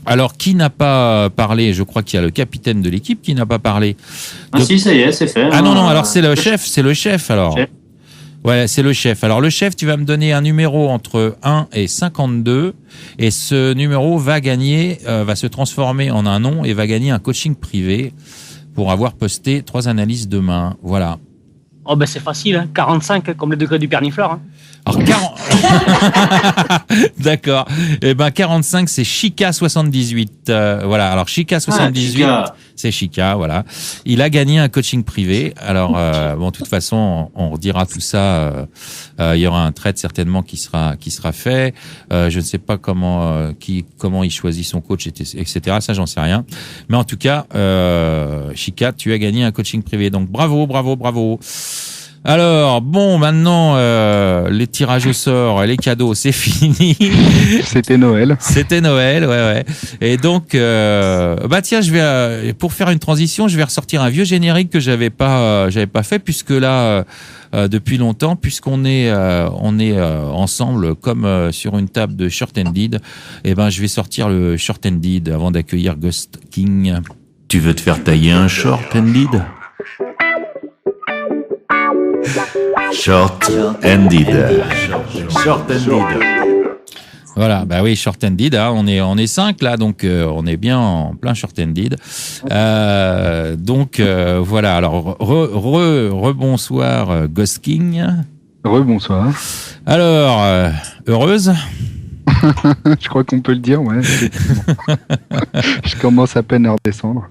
Alors, qui n'a pas parlé? Je crois qu'il y a le capitaine de l'équipe qui n'a pas parlé. Ah si, ça y est, c'est fait. Ah non, alors c'est le chef alors. Chef. Ouais, c'est le chef. Alors le chef, tu vas me donner un numéro entre 1 et 52 et ce numéro va se transformer en un nom et va gagner un coaching privé pour avoir posté 3 analyses de main. Voilà. Oh c'est facile, hein. 45 comme le degré du pernifleur. Hein. Alors 40 D'accord. 45 c'est Chica 78. Voilà, alors Chica 78, C'est Chika, voilà. Il a gagné un coaching privé. Alors, bon, de toute façon, on redira tout ça. Il y aura un trade certainement qui sera fait. Je ne sais pas comment il choisit son coach, etc. Ça, j'en sais rien. Mais en tout cas, Chika, tu as gagné un coaching privé. Donc, bravo. Alors, bon, maintenant, les tirages au sort, les cadeaux, c'est fini. C'était Noël. Ouais. Et donc, tiens, pour faire une transition, je vais ressortir un vieux générique que j'avais pas fait, puisque là, depuis longtemps, puisqu'on est ensemble comme sur une table de Short Ended, je vais sortir le Short Ended avant d'accueillir Ghost King. Tu veux te faire tailler un Short Ended? Short Ended. Voilà, bah oui, Short Ended, hein, on est 5 là, donc on est bien en plein Short Ended. Voilà, alors rebonsoir Ghost King. Rebonsoir. Alors, heureuse? Je crois qu'on peut le dire, ouais. Je commence à peine à redescendre.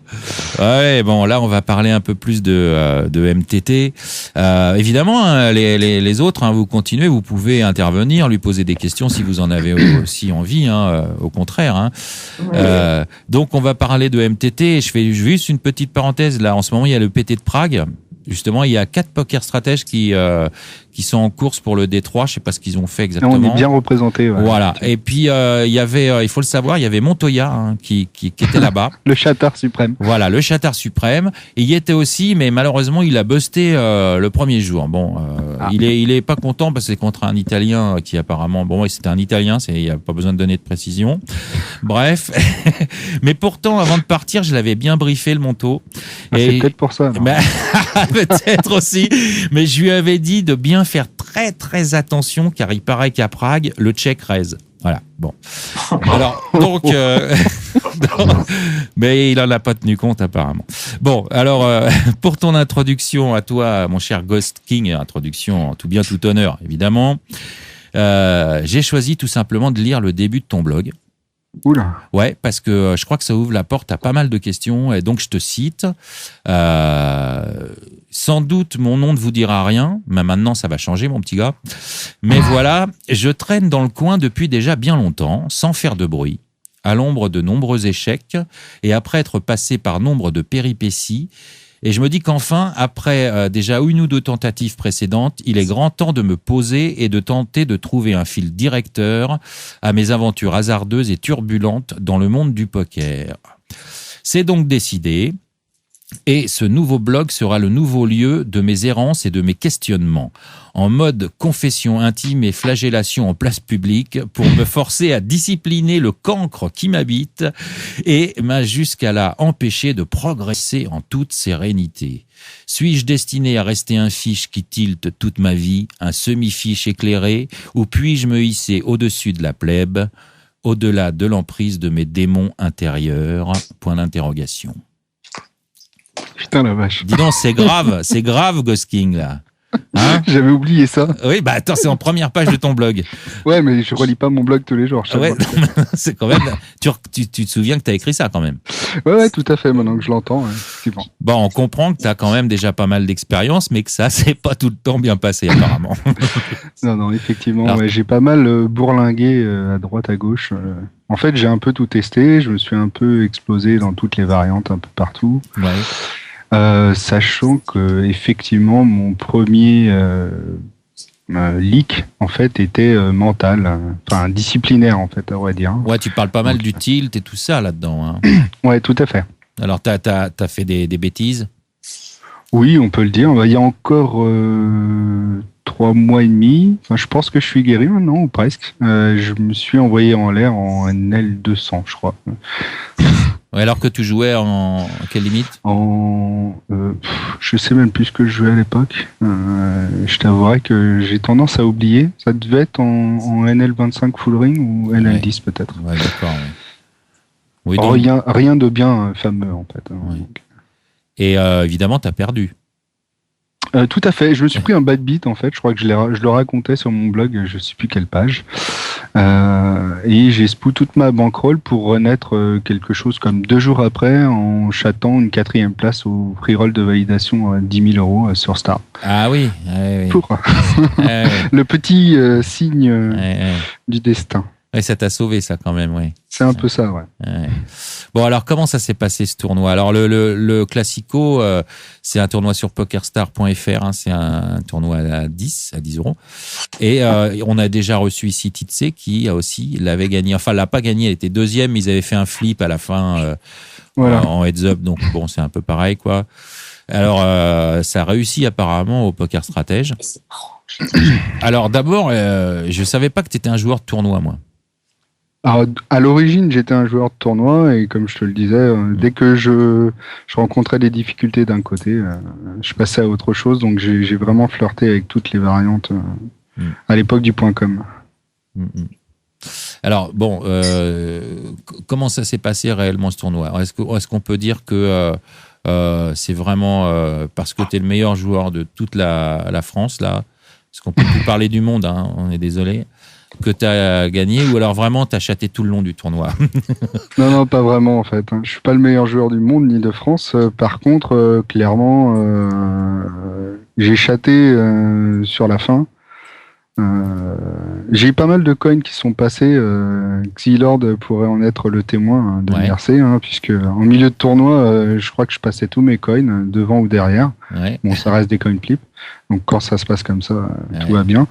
Ouais, bon, là, on va parler un peu plus de MTT. Évidemment, hein, les autres, hein, vous continuez, vous pouvez intervenir, lui poser des questions si vous en avez aussi envie, hein, au contraire. Hein. Ouais. Donc, on va parler de MTT. Je fais juste une petite parenthèse. Là, en ce moment, il y a le PT de Prague. Justement, il y a 4 poker stratèges qui sont en course pour le D3. Je sais pas ce qu'ils ont fait exactement. On est bien représentés. Ouais. Voilà. Et puis il y avait, il faut le savoir, il y avait Montoya hein, qui était là-bas. Le Chatard suprême. Voilà, le Chatard suprême. Et il y était aussi, mais malheureusement, il a busté le premier jour. Bon, il est pas content parce que c'est contre un Italien qui apparemment, bon, c'était un Italien, il y a pas besoin de donner de précision. Bref, mais pourtant, avant de partir, je l'avais bien briefé le Monto. C'est peut-être pour ça. Peut-être aussi, mais je lui avais dit de bien faire très très attention car il paraît qu'à Prague le check raise. Voilà. Bon. Alors donc, mais il en a pas tenu compte apparemment. Bon, alors pour ton introduction à toi, mon cher Ghost King, introduction en tout bien tout honneur évidemment, j'ai choisi tout simplement de lire le début de ton blog. Oula. Ouais, parce que je crois que ça ouvre la porte à pas mal de questions et donc je te cite. Sans doute mon nom ne vous dira rien, mais maintenant ça va changer mon petit gars. Mais voilà, je traîne dans le coin depuis déjà bien longtemps, sans faire de bruit, à l'ombre de nombreux échecs et après être passé par nombre de péripéties. Et je me dis qu'enfin, après déjà une ou deux tentatives précédentes, il est grand temps de me poser et de tenter de trouver un fil directeur à mes aventures hasardeuses et turbulentes dans le monde du poker. C'est donc décidé. Et ce nouveau blog sera le nouveau lieu de mes errances et de mes questionnements, en mode confession intime et flagellation en place publique pour me forcer à discipliner le cancre qui m'habite et m'a jusqu'à là empêché de progresser en toute sérénité. Suis-je destiné à rester un fiche qui tilte toute ma vie, un semi-fiche éclairé, ou puis-je me hisser au-dessus de la plèbe, au-delà de l'emprise de mes démons intérieurs? Point d'interrogation. Putain la vache. Dis donc, c'est grave Ghost King là. Hein? J'avais oublié ça. Oui, bah attends, c'est en première page de ton blog. Ouais, mais je relis pas mon blog tous les jours. Ouais, c'est quand même. Tu te souviens que t'as écrit ça quand même. Ouais, tout à fait. Maintenant que je l'entends, effectivement. Bon, on comprend que t'as quand même déjà pas mal d'expérience, mais que ça c'est pas tout le temps bien passé apparemment. Non, effectivement. Alors, ouais, j'ai pas mal bourlingué à droite, à gauche. En fait, j'ai un peu tout testé. Je me suis un peu explosé dans toutes les variantes, un peu partout. Ouais. Sachant que effectivement mon premier leak en fait était mental, enfin disciplinaire en fait, on va dire. Ouais, tu parles pas mal du tilt et tout ça là-dedans. Hein. Ouais, tout à fait. Alors t'as fait des bêtises? Oui, on peut le dire. Il y a encore 3 mois et demi. Enfin, je pense que je suis guéri maintenant ou presque. Je me suis envoyé en l'air en NL200, je crois. Ouais, alors que tu jouais en quelle limite? Je sais même plus ce que je jouais à l'époque. Je t'avouerai que j'ai tendance à oublier. Ça devait être en NL25 full ring ou NL10 peut-être. Ouais, d'accord. Ouais. Oui, donc... rien de bien fameux en fait. Ouais. Et évidemment, t'as perdu. Tout à fait. Je me suis pris un bad beat en fait. Je crois que je le racontais sur mon blog. Je sais plus quelle page. Et j'ai spou toute ma bankroll pour renaître quelque chose comme 2 jours après en chattant une 4e place au free roll de validation à 10 000 euros sur Star. Ah oui, oui. Pour le petit signe du destin. Ouais, ça t'a sauvé, ça, quand même, oui. C'est un peu ça, ouais. Bon, alors, comment ça s'est passé, ce tournoi? Alors, le Classico, c'est un tournoi sur pokerstar.fr, hein, c'est un tournoi à 10 euros. Et on a déjà reçu ici Titsé, qui aussi l'avait gagné. Enfin, l'a pas gagné, elle était 2e, mais ils avaient fait un flip à la fin en heads-up, donc bon, c'est un peu pareil, quoi. Alors, ça a réussi apparemment au Poker Stratège. Alors, d'abord, je savais pas que tu étais un joueur de tournoi, moi. Alors, à l'origine, j'étais un joueur de tournoi et comme je te le disais, dès que je rencontrais des difficultés d'un côté, je passais à autre chose. Donc, j'ai vraiment flirté avec toutes les variantes à l'époque du .com. Alors, bon, comment ça s'est passé réellement, ce tournoi? Est-ce qu'on peut dire que c'est vraiment parce que tu es le meilleur joueur de toute la France, là? Est-ce qu'on peut plus parler du monde, hein, on est désolé, que tu as gagné, ou alors vraiment tu as chaté tout le long du tournoi? Non, pas vraiment en fait. Je suis pas le meilleur joueur du monde ni de France. Par contre, clairement, j'ai chaté sur la fin. J'ai eu pas mal de coins qui sont passés. Xylord pourrait en être le témoin de l'IRC, puisque en milieu de tournoi, je crois que je passais tous mes coins devant ou derrière. Ouais. Bon, ça reste des coin flips. Donc quand ça se passe comme ça, tout va bien.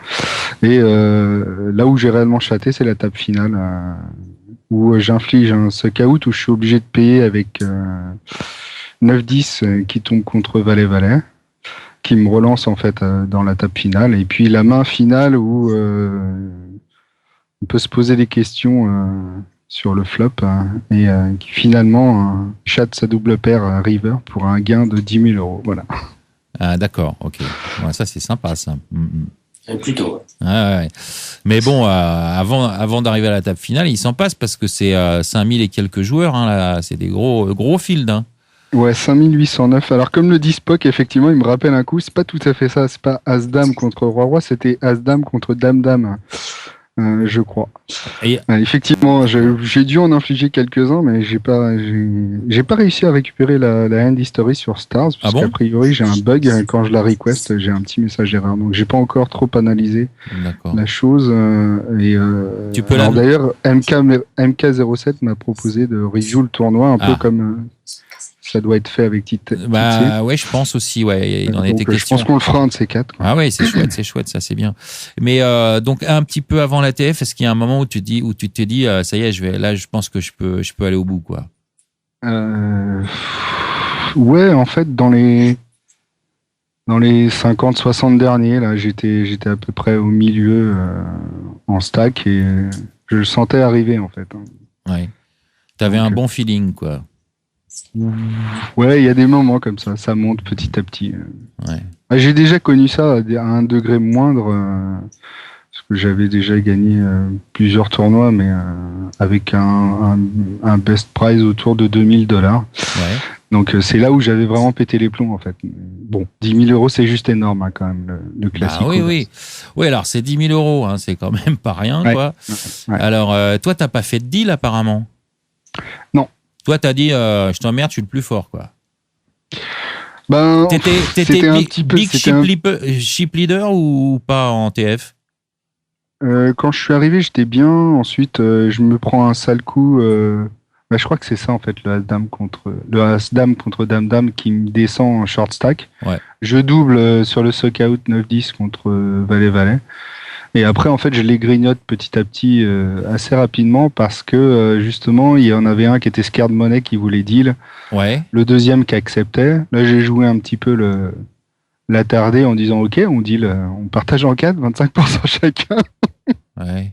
Et là où j'ai réellement chaté, c'est la table finale, où j'inflige un suck out, où je suis obligé de payer avec 9-10 qui tombe contre Valet-Valet, qui me relance en fait dans la table finale. Et puis la main finale où on peut se poser des questions sur le flop et qui finalement chatte sa double paire river pour un gain de 10 000 euros. Voilà. Ah, d'accord, ok. Ouais, ça, c'est sympa, ça. Plutôt. Ouais. Mais bon, avant d'arriver à la table finale, il s'en passe parce que c'est 5000 et quelques joueurs. Hein, là, c'est des gros fields. Hein. Ouais, 5809. Alors, comme le dit Spock, effectivement, il me rappelle un coup, c'est pas tout à fait ça. C'est pas As-Dame contre Roi-Roi, c'était As-Dame contre Dame-Dame. Je crois. Effectivement, j'ai dû en infliger quelques-uns, mais j'ai pas réussi à récupérer la end history sur Stars, parce qu'a priori j'ai un bug quand je la request, j'ai un petit message d'erreur, donc j'ai pas encore trop analysé la chose. Tu peux d'ailleurs, MK07 m'a proposé de review le tournoi un peu comme ça doit être fait avec Titsé. Ouais, je pense aussi, ouais. Il en était question. Je pense qu'on le fera un de ces 4. Ah ouais, c'est chouette, ça, c'est bien. Mais donc un petit peu avant l'ATF, est-ce qu'il y a un moment où tu te dis, ça y est, je pense que je peux aller au bout, quoi. Ouais, en fait, dans les 50-60 derniers, là, j'étais à peu près au milieu en stack et je le sentais arriver, en fait. Ouais. T'avais un bon feeling, quoi. Ouais, il y a des moments comme ça monte petit à petit. Ouais. J'ai déjà connu ça à un degré moindre, parce que j'avais déjà gagné plusieurs tournois, mais avec un best prize autour de $2000. Ouais. Donc c'est là où j'avais vraiment pété les plombs en fait. Bon, 10 000 euros, c'est juste énorme hein, quand même, le classique. Oui, alors c'est 10 000 euros, hein, c'est quand même pas rien, quoi. Ouais. Alors, toi, t'as pas fait de deal apparemment? Non. Toi, t'as dit, je t'emmerde, je suis le plus fort, quoi. Ben, t'étais un petit peu, big ship leader ou pas en TF? Quand je suis arrivé, j'étais bien. Ensuite, je me prends un sale coup. Je crois que c'est ça, en fait, le As-Dame contre Dame-Dame qui me descend en short stack. Ouais. Je double sur le sock out 9-10 contre Valet-Valet. Et après, en fait, je les grignote petit à petit assez rapidement parce que, justement, il y en avait un qui était scared money qui voulait deal. Ouais. Le deuxième qui acceptait. Là, j'ai joué un petit peu l'attardé en disant, OK, on deal, on partage en 4, 25% chacun. Ouais.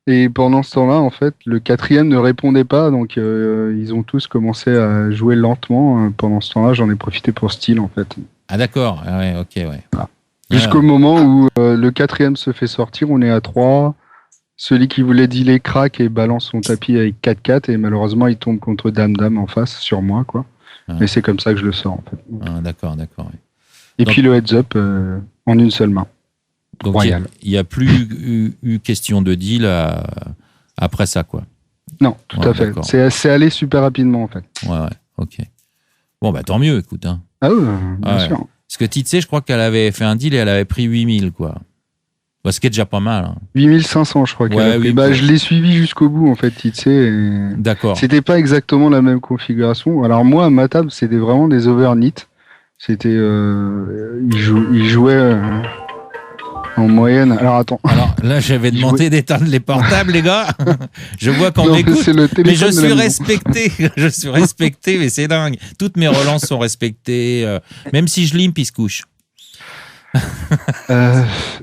Et pendant ce temps-là, en fait, le quatrième ne répondait pas, donc ils ont tous commencé à jouer lentement. Pendant ce temps-là, j'en ai profité pour style, en fait. Ah d'accord, ouais, ok, ouais. Voilà. Jusqu'au moment où le quatrième se fait sortir, on est à 3. Celui qui voulait dealer craque et balance son tapis avec 4-4, et malheureusement, il tombe contre Dame-Dame en face, sur moi, quoi. Ah. Mais c'est comme ça que je le sors, en fait. Ah, d'accord, ouais. Et donc, puis le heads-up en une seule main. Donc royal. il n'y a plus eu question de deal après ça, quoi. Non, tout à fait. D'accord. C'est allé super rapidement, en fait. Ouais, ok. Bon, bah tant mieux, écoute. Hein. Ah oui, bien sûr. Parce que Titsé, je crois qu'elle avait fait un deal et elle avait pris 8000, quoi. Bah, ce qui est déjà pas mal. Hein. 8500, je crois qu'elle a pris. Oui, je l'ai suivi jusqu'au bout, en fait, Titsé. D'accord. C'était pas exactement la même configuration. Alors moi, à ma table, c'était vraiment des overknit. C'était... il jouait... en moyenne. Alors attends. Alors là, j'avais demandé d'éteindre les portables, les gars. Je vois qu'on m'écoute. Mais je suis respecté. Je suis respecté, mais c'est dingue. Toutes mes relances sont respectées. Même si je limpe, il se couche.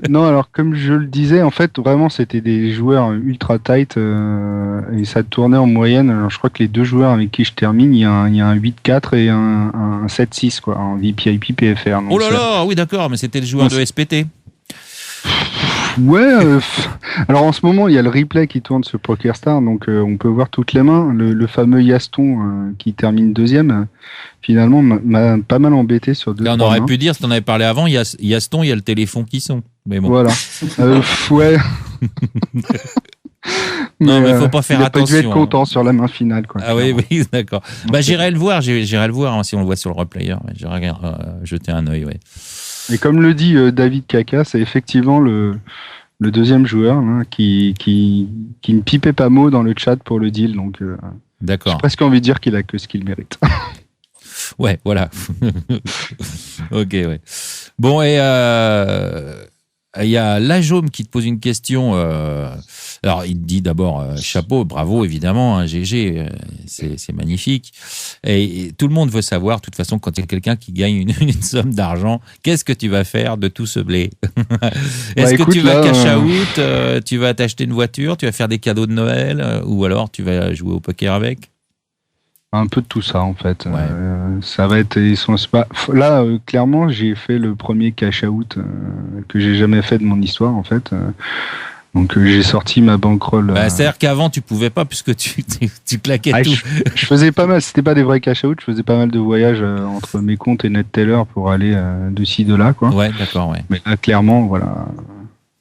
Non, alors comme je le disais, en fait, vraiment, c'était des joueurs ultra tight et ça tournait en moyenne. Alors, je crois que les deux joueurs avec qui je termine, il y a un 8-4 et un 7-6, quoi, en VPIP PFR. Donc oh là là, oui, d'accord, mais c'était le joueur de SPT. Ouais, alors en ce moment il y a le replay qui tourne sur PokerStar, donc on peut voir toutes les mains. Le fameux Yaston qui termine deuxième, finalement m'a pas mal embêté sur deux. Là, on aurait pu dire, si on avait parlé avant, Yaston, il y a le téléphone qui sonne. Mais bon. Voilà. Ouais. Non, mais faut pas faire attention. Il a dû être content sur la main finale, quoi. Ah oui, d'accord. Bah, j'irai le voir, hein, si on le voit sur le replayer. J'irai jeter un œil, ouais. Et comme le dit David Kaka, c'est effectivement le deuxième joueur hein, qui ne pipait pas mot dans le chat pour le deal. Donc, d'accord. J'ai presque envie de dire qu'il a que ce qu'il mérite. Ouais, voilà. Ok, ouais. Bon, et il y a Lajaume qui te pose une question. Alors, il te dit d'abord chapeau, bravo, évidemment, hein, GG, c'est magnifique. Et tout le monde veut savoir, de toute façon, quand il y a quelqu'un qui gagne une somme d'argent, qu'est-ce que tu vas faire de tout ce blé? Est-ce que tu vas cash out, tu vas t'acheter une voiture, tu vas faire des cadeaux de Noël, ou alors tu vas jouer au poker avec? Un peu de tout ça, en fait. Ouais. Ça va être... Là, clairement, j'ai fait le premier cash out que j'ai jamais fait de mon histoire, en fait. Donc j'ai sorti ma bankroll. C'est-à-dire qu'avant tu pouvais pas puisque tu claquais tout. Je faisais pas mal, c'était pas des vrais cash out, je faisais pas mal de voyages entre mes comptes et NetTeller pour aller de ci de là, quoi. Ouais, d'accord, ouais. Mais là clairement, voilà.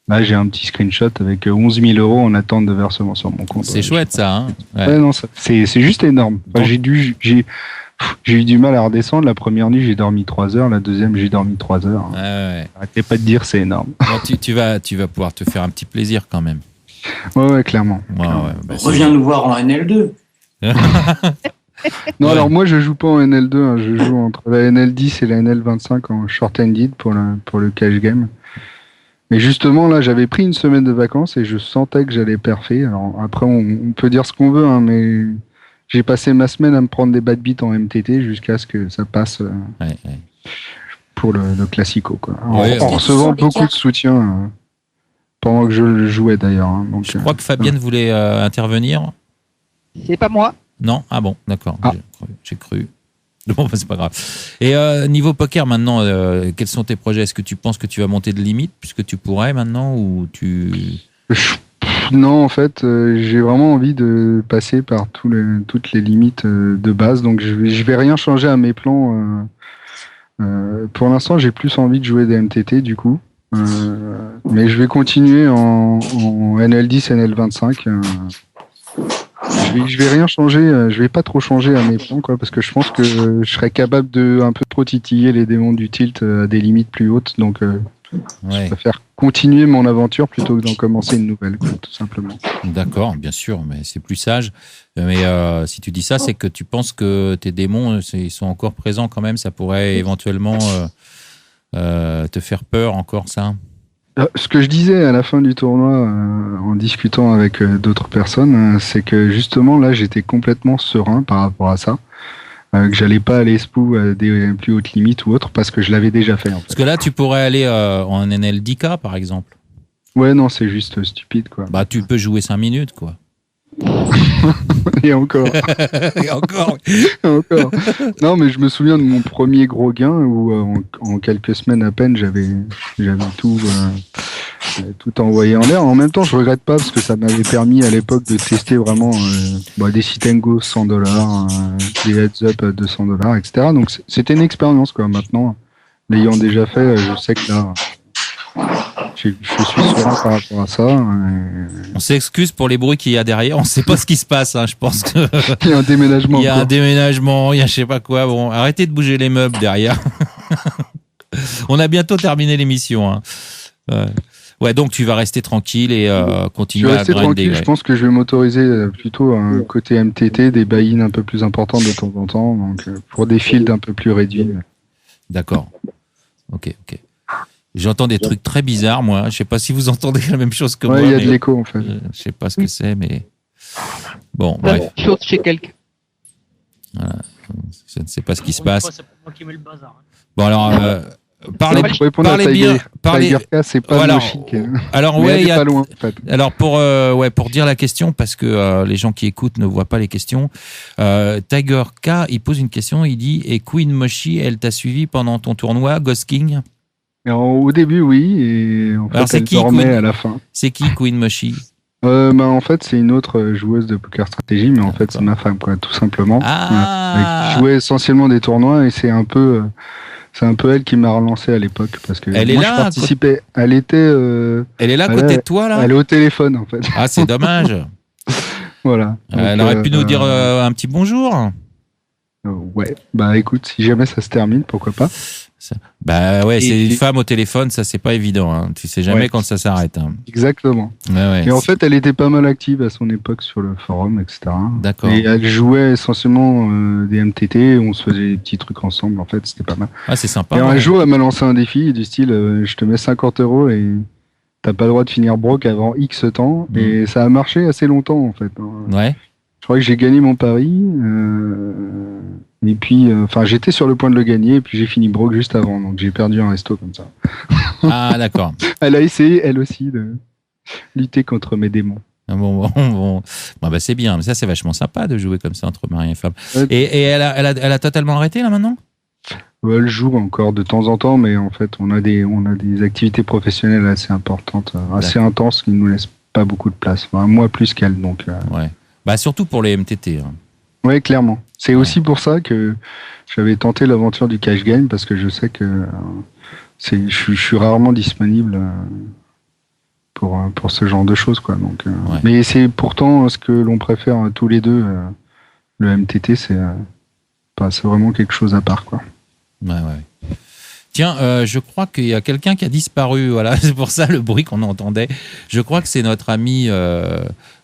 Là j'ai un petit screenshot avec 11 000 € en attente de versement sur mon compte. C'est chouette ça, hein. Ouais, non, c'est juste énorme. Enfin, j'ai eu du mal à redescendre. La première nuit, j'ai dormi 3 heures. La deuxième, j'ai dormi 3 heures. Ouais. Arrêtez pas de dire, c'est énorme. Bon, tu vas pouvoir te faire un petit plaisir quand même. Ouais, clairement. Ouais, reviens nous voir en NL2. Non, alors moi, je joue pas en NL2. Hein, je joue entre la NL10 et la NL25 en short-handed pour le cash game. Mais justement, là, j'avais pris une semaine de vacances et je sentais que j'allais perfer. Alors après, on peut dire ce qu'on veut, hein, mais j'ai passé ma semaine à me prendre des bad beats en MTT jusqu'à ce que ça passe pour le classico, quoi. En recevant beaucoup de soutien pendant que je le jouais d'ailleurs. Hein, donc, je crois que Fabienne voulait intervenir. C'est pas moi. Non? Ah bon, d'accord. J'ai cru. Bon, c'est pas grave. Et niveau poker maintenant, quels sont tes projets? Est-ce que tu penses que tu vas monter de limite puisque tu pourrais maintenant ou tu... Non, en fait, j'ai vraiment envie de passer par toutes les limites de base. Donc, je vais rien changer à mes plans. Pour l'instant, j'ai plus envie de jouer des MTT, du coup. Mais je vais continuer en NL10, NL25. Je vais rien changer. Je vais pas trop changer à mes plans, quoi, parce que je pense que je serais capable de un peu trop titiller les démons du tilt à des limites plus hautes. Donc, je préfère continuer mon aventure plutôt que d'en commencer une nouvelle, quoi, tout simplement. D'accord, bien sûr, mais c'est plus sage. Mais si tu dis ça, c'est que tu penses que tes démons, ils sont encore présents quand même. Ça pourrait éventuellement te faire peur encore, ça? Ce que je disais à la fin du tournoi, en discutant avec d'autres personnes, c'est que justement là, j'étais complètement serein par rapport à ça. Que j'allais pas aller spou à des plus hautes limites ou autres parce que je l'avais déjà fait, en fait. Parce que là, tu pourrais aller en NL10K, par exemple. Ouais, non, c'est juste stupide, quoi. Bah, tu peux jouer 5 minutes, quoi. Et encore. Et encore. Encore. Non, mais je me souviens de mon premier gros gain où en quelques semaines à peine, j'avais tout envoyé en l'air. En même temps, je regrette pas parce que ça m'avait permis à l'époque de tester vraiment des sit and go $100, des heads up $200, etc. Donc c'était une expérience, quoi. Maintenant, l'ayant déjà fait, je sais que là, je suis serein par rapport à ça. On s'excuse pour les bruits qu'il y a derrière. On sait pas ce qui se passe. Je pense que il y a un déménagement. Il y a un déménagement. Il y a je sais pas quoi. Bon, arrêtez de bouger les meubles derrière. On a bientôt terminé l'émission. Ouais, donc tu vas rester tranquille et continuer à grinder. Tranquille. Je pense que je vais m'autoriser plutôt un côté MTT, des buy-in un peu plus importants de temps en temps, donc pour des fields un peu plus réduits. D'accord. Ok. J'entends des trucs très bizarres, moi. Je sais pas si vous entendez la même chose que moi. Il y a de l'écho, en fait. Je sais pas ce que c'est, mais bon, bref. Chose chez quelqu'un. Voilà. Je ne sais pas ce qui se passe. C'est pas moi qui mets le bazar. Bon, alors, parlez bien. C'est pas voilà. chic. Alors, mais il y a pas loin, en fait. Alors, pour dire la question, parce que les gens qui écoutent ne voient pas les questions, Tiger K, il pose une question, il dit, et Queen Moshi, elle t'a suivi pendant ton tournoi, Ghost King? Au début, oui, et en fait, elle dormait à la fin. C'est qui Queen Moshi? En fait, c'est une autre joueuse de poker stratégie, mais en fait, c'est ma femme, quoi, tout simplement. Ah. Je jouais essentiellement des tournois et c'est un peu elle qui m'a relancé à l'époque parce que elle moi, est là, je participais. Elle était. Elle est là à côté de toi, là? Elle est au téléphone, en fait. Ah, c'est dommage. Voilà. Elle aurait pu nous dire un petit bonjour. Ouais. Bah, écoute, si jamais ça se termine, pourquoi pas. Bah ouais, c'est une femme au téléphone, ça c'est pas évident. Tu sais jamais quand ça s'arrête. Exactement. Et en fait, elle était pas mal active à son époque sur le forum, etc. D'accord. Et elle jouait essentiellement des MTT, on se faisait des petits trucs ensemble, en fait, c'était pas mal. Ah, c'est sympa. Et un jour, elle m'a lancé un défi du style, je te mets 50 € et t'as pas le droit de finir broke avant X temps. Et ça a marché assez longtemps, en fait. Ouais. Je crois que j'ai gagné mon pari. Et puis, j'étais sur le point de le gagner, et puis j'ai fini broke juste avant, donc j'ai perdu un resto comme ça. Ah, d'accord. Elle a essayé, elle aussi, de lutter contre mes démons. Bon, bah c'est bien, mais ça c'est vachement sympa de jouer comme ça entre mari et femme. Et elle a totalement arrêté là maintenant? Elle joue encore de temps en temps, mais en fait, on a des activités professionnelles assez importantes, assez intenses, qui ne nous laissent pas beaucoup de place. Enfin, moi plus qu'elle, donc. Ouais. Bah surtout pour les MTT. Oui, clairement. C'est aussi pour ça que j'avais tenté l'aventure du cash game, parce que je sais que je suis rarement disponible pour ce genre de choses, quoi. Donc, mais c'est pourtant ce que l'on préfère tous les deux. Le MTT, c'est vraiment quelque chose à part, quoi. Ouais. Tiens, je crois qu'il y a quelqu'un qui a disparu. Voilà, c'est pour ça le bruit qu'on entendait. Je crois que c'est notre ami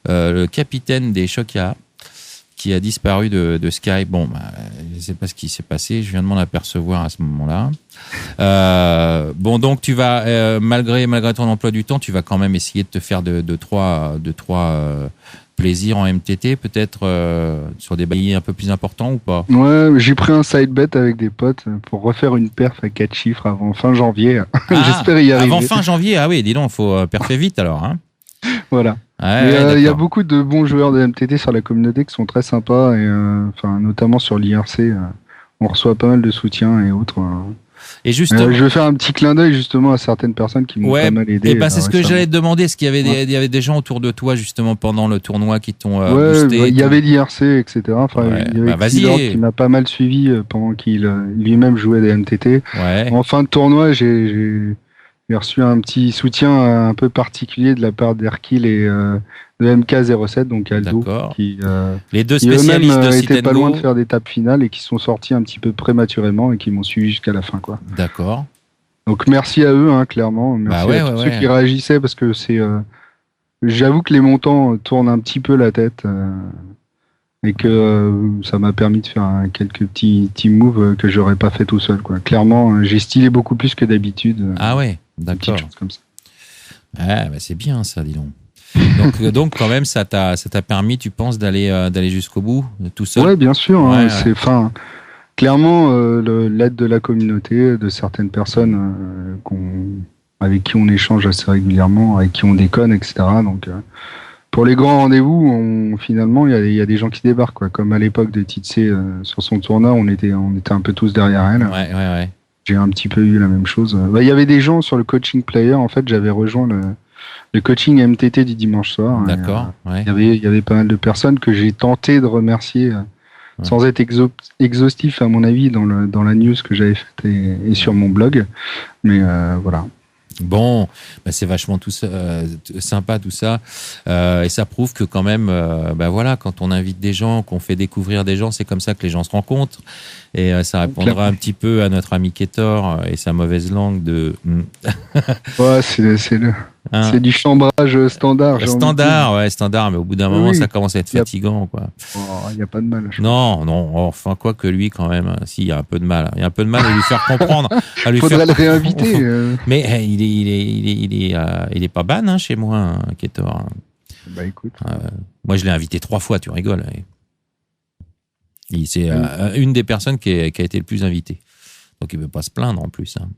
le capitaine des Shokia qui a disparu de Skype. Bon, je ne sais pas ce qui s'est passé. Je viens de m'en apercevoir à ce moment-là. Bon, donc tu vas, malgré ton emploi du temps, tu vas quand même essayer de te faire de trois plaisirs en MTT, peut-être sur des baillis un peu plus importants ou pas? Ouais, j'ai pris un side bet avec des potes pour refaire une perf à 4 chiffres avant fin janvier. J'espère y arriver. Avant fin janvier, ah oui, dis donc, il faut perfer vite alors. Hein. Voilà. Il y a beaucoup de bons joueurs de MTT sur la communauté qui sont très sympas, et notamment sur l'IRC, on reçoit pas mal de soutien et autres. Et justement, je vais faire un petit clin d'œil justement à certaines personnes qui m'ont pas mal aidé. Et c'est ce que j'allais te demander. Est-ce qu'il y avait des gens autour de toi justement pendant le tournoi qui t'ont boosté? Il y avait l'IRC, etc. Il y avait Xilord qui m'a pas mal suivi pendant qu'il lui-même jouait des MTT. Ouais. En fin de tournoi, j'ai reçu un petit soutien un peu particulier de la part d'Herkil et de MK07, donc Aldo, qui les deux spécialistes de étaient pas loin de faire des étapes finales et qui sont sortis un petit peu prématurément et qui m'ont suivi jusqu'à la fin, quoi. D'accord. Donc merci à eux, clairement. Merci à tous ceux qui réagissaient, parce que j'avoue que les montants tournent un petit peu la tête et que ça m'a permis de faire quelques petits moves que j'aurais pas fait tout seul, quoi. Clairement, j'ai stylé beaucoup plus que d'habitude. Ah ouais, d'accord. Comme ça. Ah, c'est bien ça, dis donc. Donc quand même, ça t'a permis, tu penses, d'aller jusqu'au bout, tout seul? Ouais, bien sûr. Clairement, l'aide de la communauté, de certaines personnes avec qui on échange assez régulièrement, avec qui on déconne, etc. Donc, pour les grands rendez-vous, finalement, il y a des gens qui débarquent, quoi. Comme à l'époque de Titsé sur son tournoi, on était un peu tous derrière elle. Ouais. J'ai un petit peu eu la même chose. Il y avait des gens sur le coaching player. En fait, j'avais rejoint le coaching MTT du dimanche soir. D'accord. Il y avait pas mal de personnes que j'ai tenté de remercier sans être exhaustif, à mon avis, dans la news que j'avais faite et sur mon blog. Mais voilà. Bon, bah c'est vachement sympa tout ça, et ça prouve que quand même, voilà, quand on invite des gens, qu'on fait découvrir des gens, c'est comme ça que les gens se rencontrent, et ça répondra un petit peu à notre ami Ketor et sa mauvaise langue de. Ouais, c'est du chambrage standard. Standard, mais au bout d'un moment, ça commence à être fatigant, quoi. Il n'y a pas de mal. Non, enfin, quoi que lui, quand même, si, il y a un peu de mal. Il y a un peu de mal à lui faire comprendre. Faudrait le réinviter. Mais il est pas ban, hein, chez moi, hein, Ketor. Bah, écoute. Moi, je l'ai invité 3 fois, tu rigoles. C'est une des personnes qui a été le plus invitée. Donc, il ne veut pas se plaindre, en plus. Hein.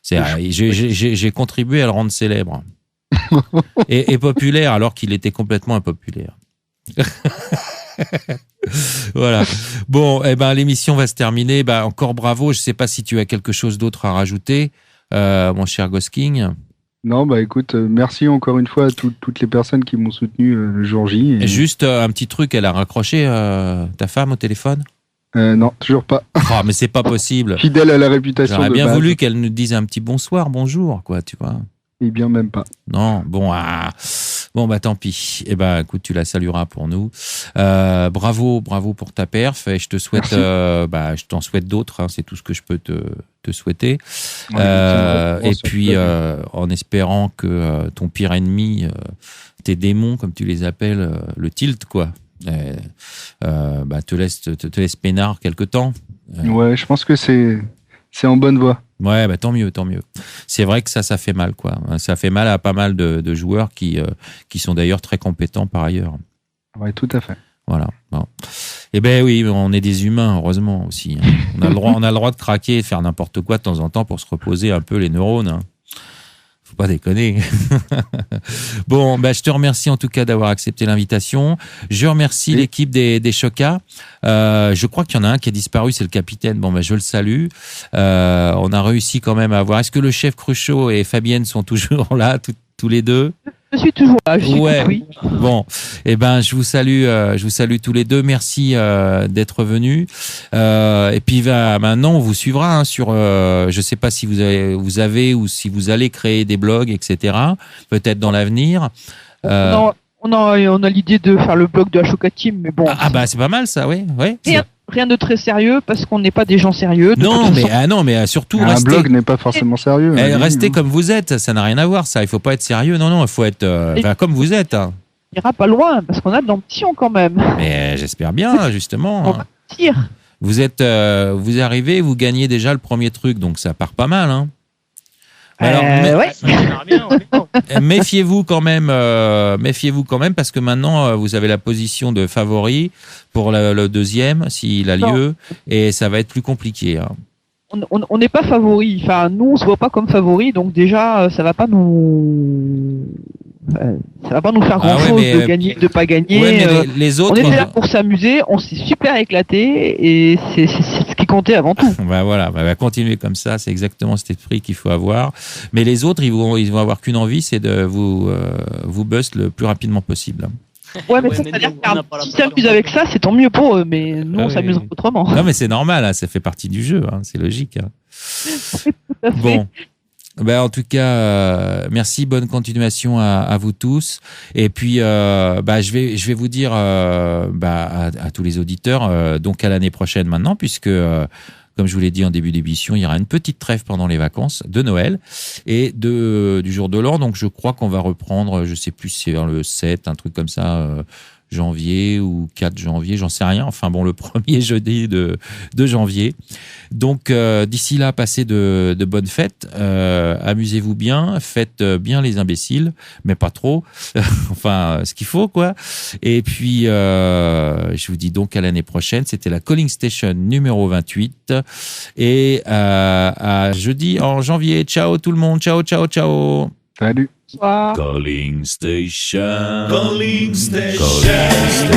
J'ai contribué à le rendre célèbre. et populaire alors qu'il était complètement impopulaire. Voilà. Bon, l'émission va se terminer. Encore bravo. Je sais pas si tu as quelque chose d'autre à rajouter, mon cher Gosking. Non, écoute, merci encore une fois à toutes les personnes qui m'ont soutenu le jour J. Et... Juste un petit truc, elle a raccroché ta femme au téléphone ? Non, toujours pas. Oh, mais c'est pas possible. Fidèle à la réputation. J'aurais bien voulu qu'elle nous dise un petit bonsoir, bonjour, quoi, tu vois. Eh bien, même pas. Non, bon, tant pis. Écoute, tu la salueras pour nous. Bravo pour ta perf. Et je te souhaite, je t'en souhaite d'autres. Hein, c'est tout ce que je peux te souhaiter. Et puis, en espérant que ton pire ennemi, tes démons, comme tu les appelles, le tilt, quoi. Te laisse peinard quelque temps. Ouais, je pense que c'est en bonne voie. Ouais, tant mieux. C'est vrai que ça fait mal, quoi. Ça fait mal à pas mal de joueurs qui sont d'ailleurs très compétents par ailleurs. Ouais, tout à fait. Voilà. Bon. Oui, on est des humains, heureusement aussi. Hein. On a le droit de craquer et de faire n'importe quoi de temps en temps pour se reposer un peu les neurones. Hein. Faut pas déconner. Bon, je te remercie en tout cas d'avoir accepté l'invitation. Je remercie l'équipe des Chocas. Je crois qu'il y en a un qui a disparu, c'est le capitaine. Bon, je le salue. On a réussi quand même à avoir. Est-ce que le chef Cruchot et Fabienne sont toujours là, tous les deux? Je suis toujours là. Oui. Bon, je vous salue tous les deux. Merci d'être venus. Et puis maintenant, on vous suivra sur. Je sais pas si vous avez ou si vous allez créer des blogs, etc. Peut-être dans l'avenir. On a l'idée de faire le blog de la Choca Team, mais bon. C'est pas mal ça, oui. Rien de très sérieux parce qu'on n'est pas des gens sérieux. Mais surtout un blog n'est pas forcément sérieux. Restez comme vous êtes, ça n'a rien à voir. Ça, il faut pas être sérieux. Non, il faut être comme vous êtes. Hein. On ira pas loin parce qu'on a de l'ambition quand même. Mais j'espère bien, justement. On va partir. Vous arrivez, vous gagnez déjà le premier truc, donc ça part pas mal. Hein. Alors, méfiez-vous quand même parce que maintenant vous avez la position de favori pour le deuxième s'il a lieu et ça va être plus compliqué. Hein. On n'est pas favori, enfin nous on se voit pas comme favori, donc déjà ça va pas nous faire grand chose de gagner, de pas gagner. Ouais, mais les autres, on était là pour s'amuser, on s'est super éclaté et c'est ce qui comptait avant tout. Voilà, continuer comme ça, c'est exactement cet esprit qu'il faut avoir. Mais les autres, ils vont avoir qu'une envie, c'est de vous bust le plus rapidement possible. Ouais, mais c'est-à-dire que s'ils s'amusent avec ça, c'est tant mieux pour eux, mais nous on s'amuse autrement. Non, mais c'est normal, hein, ça fait partie du jeu, hein, c'est logique. Hein. Tout à fait. Bon. En tout cas, merci, bonne continuation à vous tous. Et puis, je vais vous dire à tous les auditeurs, donc à l'année prochaine maintenant, puisque comme je vous l'ai dit en début d'émission, il y aura une petite trêve pendant les vacances de Noël et du jour de l'an. Donc, je crois qu'on va reprendre, je sais plus si c'est vers le 7, un truc comme ça, janvier ou 4 janvier, j'en sais rien. Enfin bon, le premier jeudi de janvier. Donc, d'ici là, passez de bonnes fêtes. Amusez-vous bien. Faites bien les imbéciles, mais pas trop. Enfin, ce qu'il faut, quoi. Et puis, je vous dis donc à l'année prochaine. C'était la Calling Station numéro 28. Et à jeudi en janvier. Ciao tout le monde. Ciao, ciao, ciao. Salut. Bonsoir. Calling Station. Calling Station. Calling Station.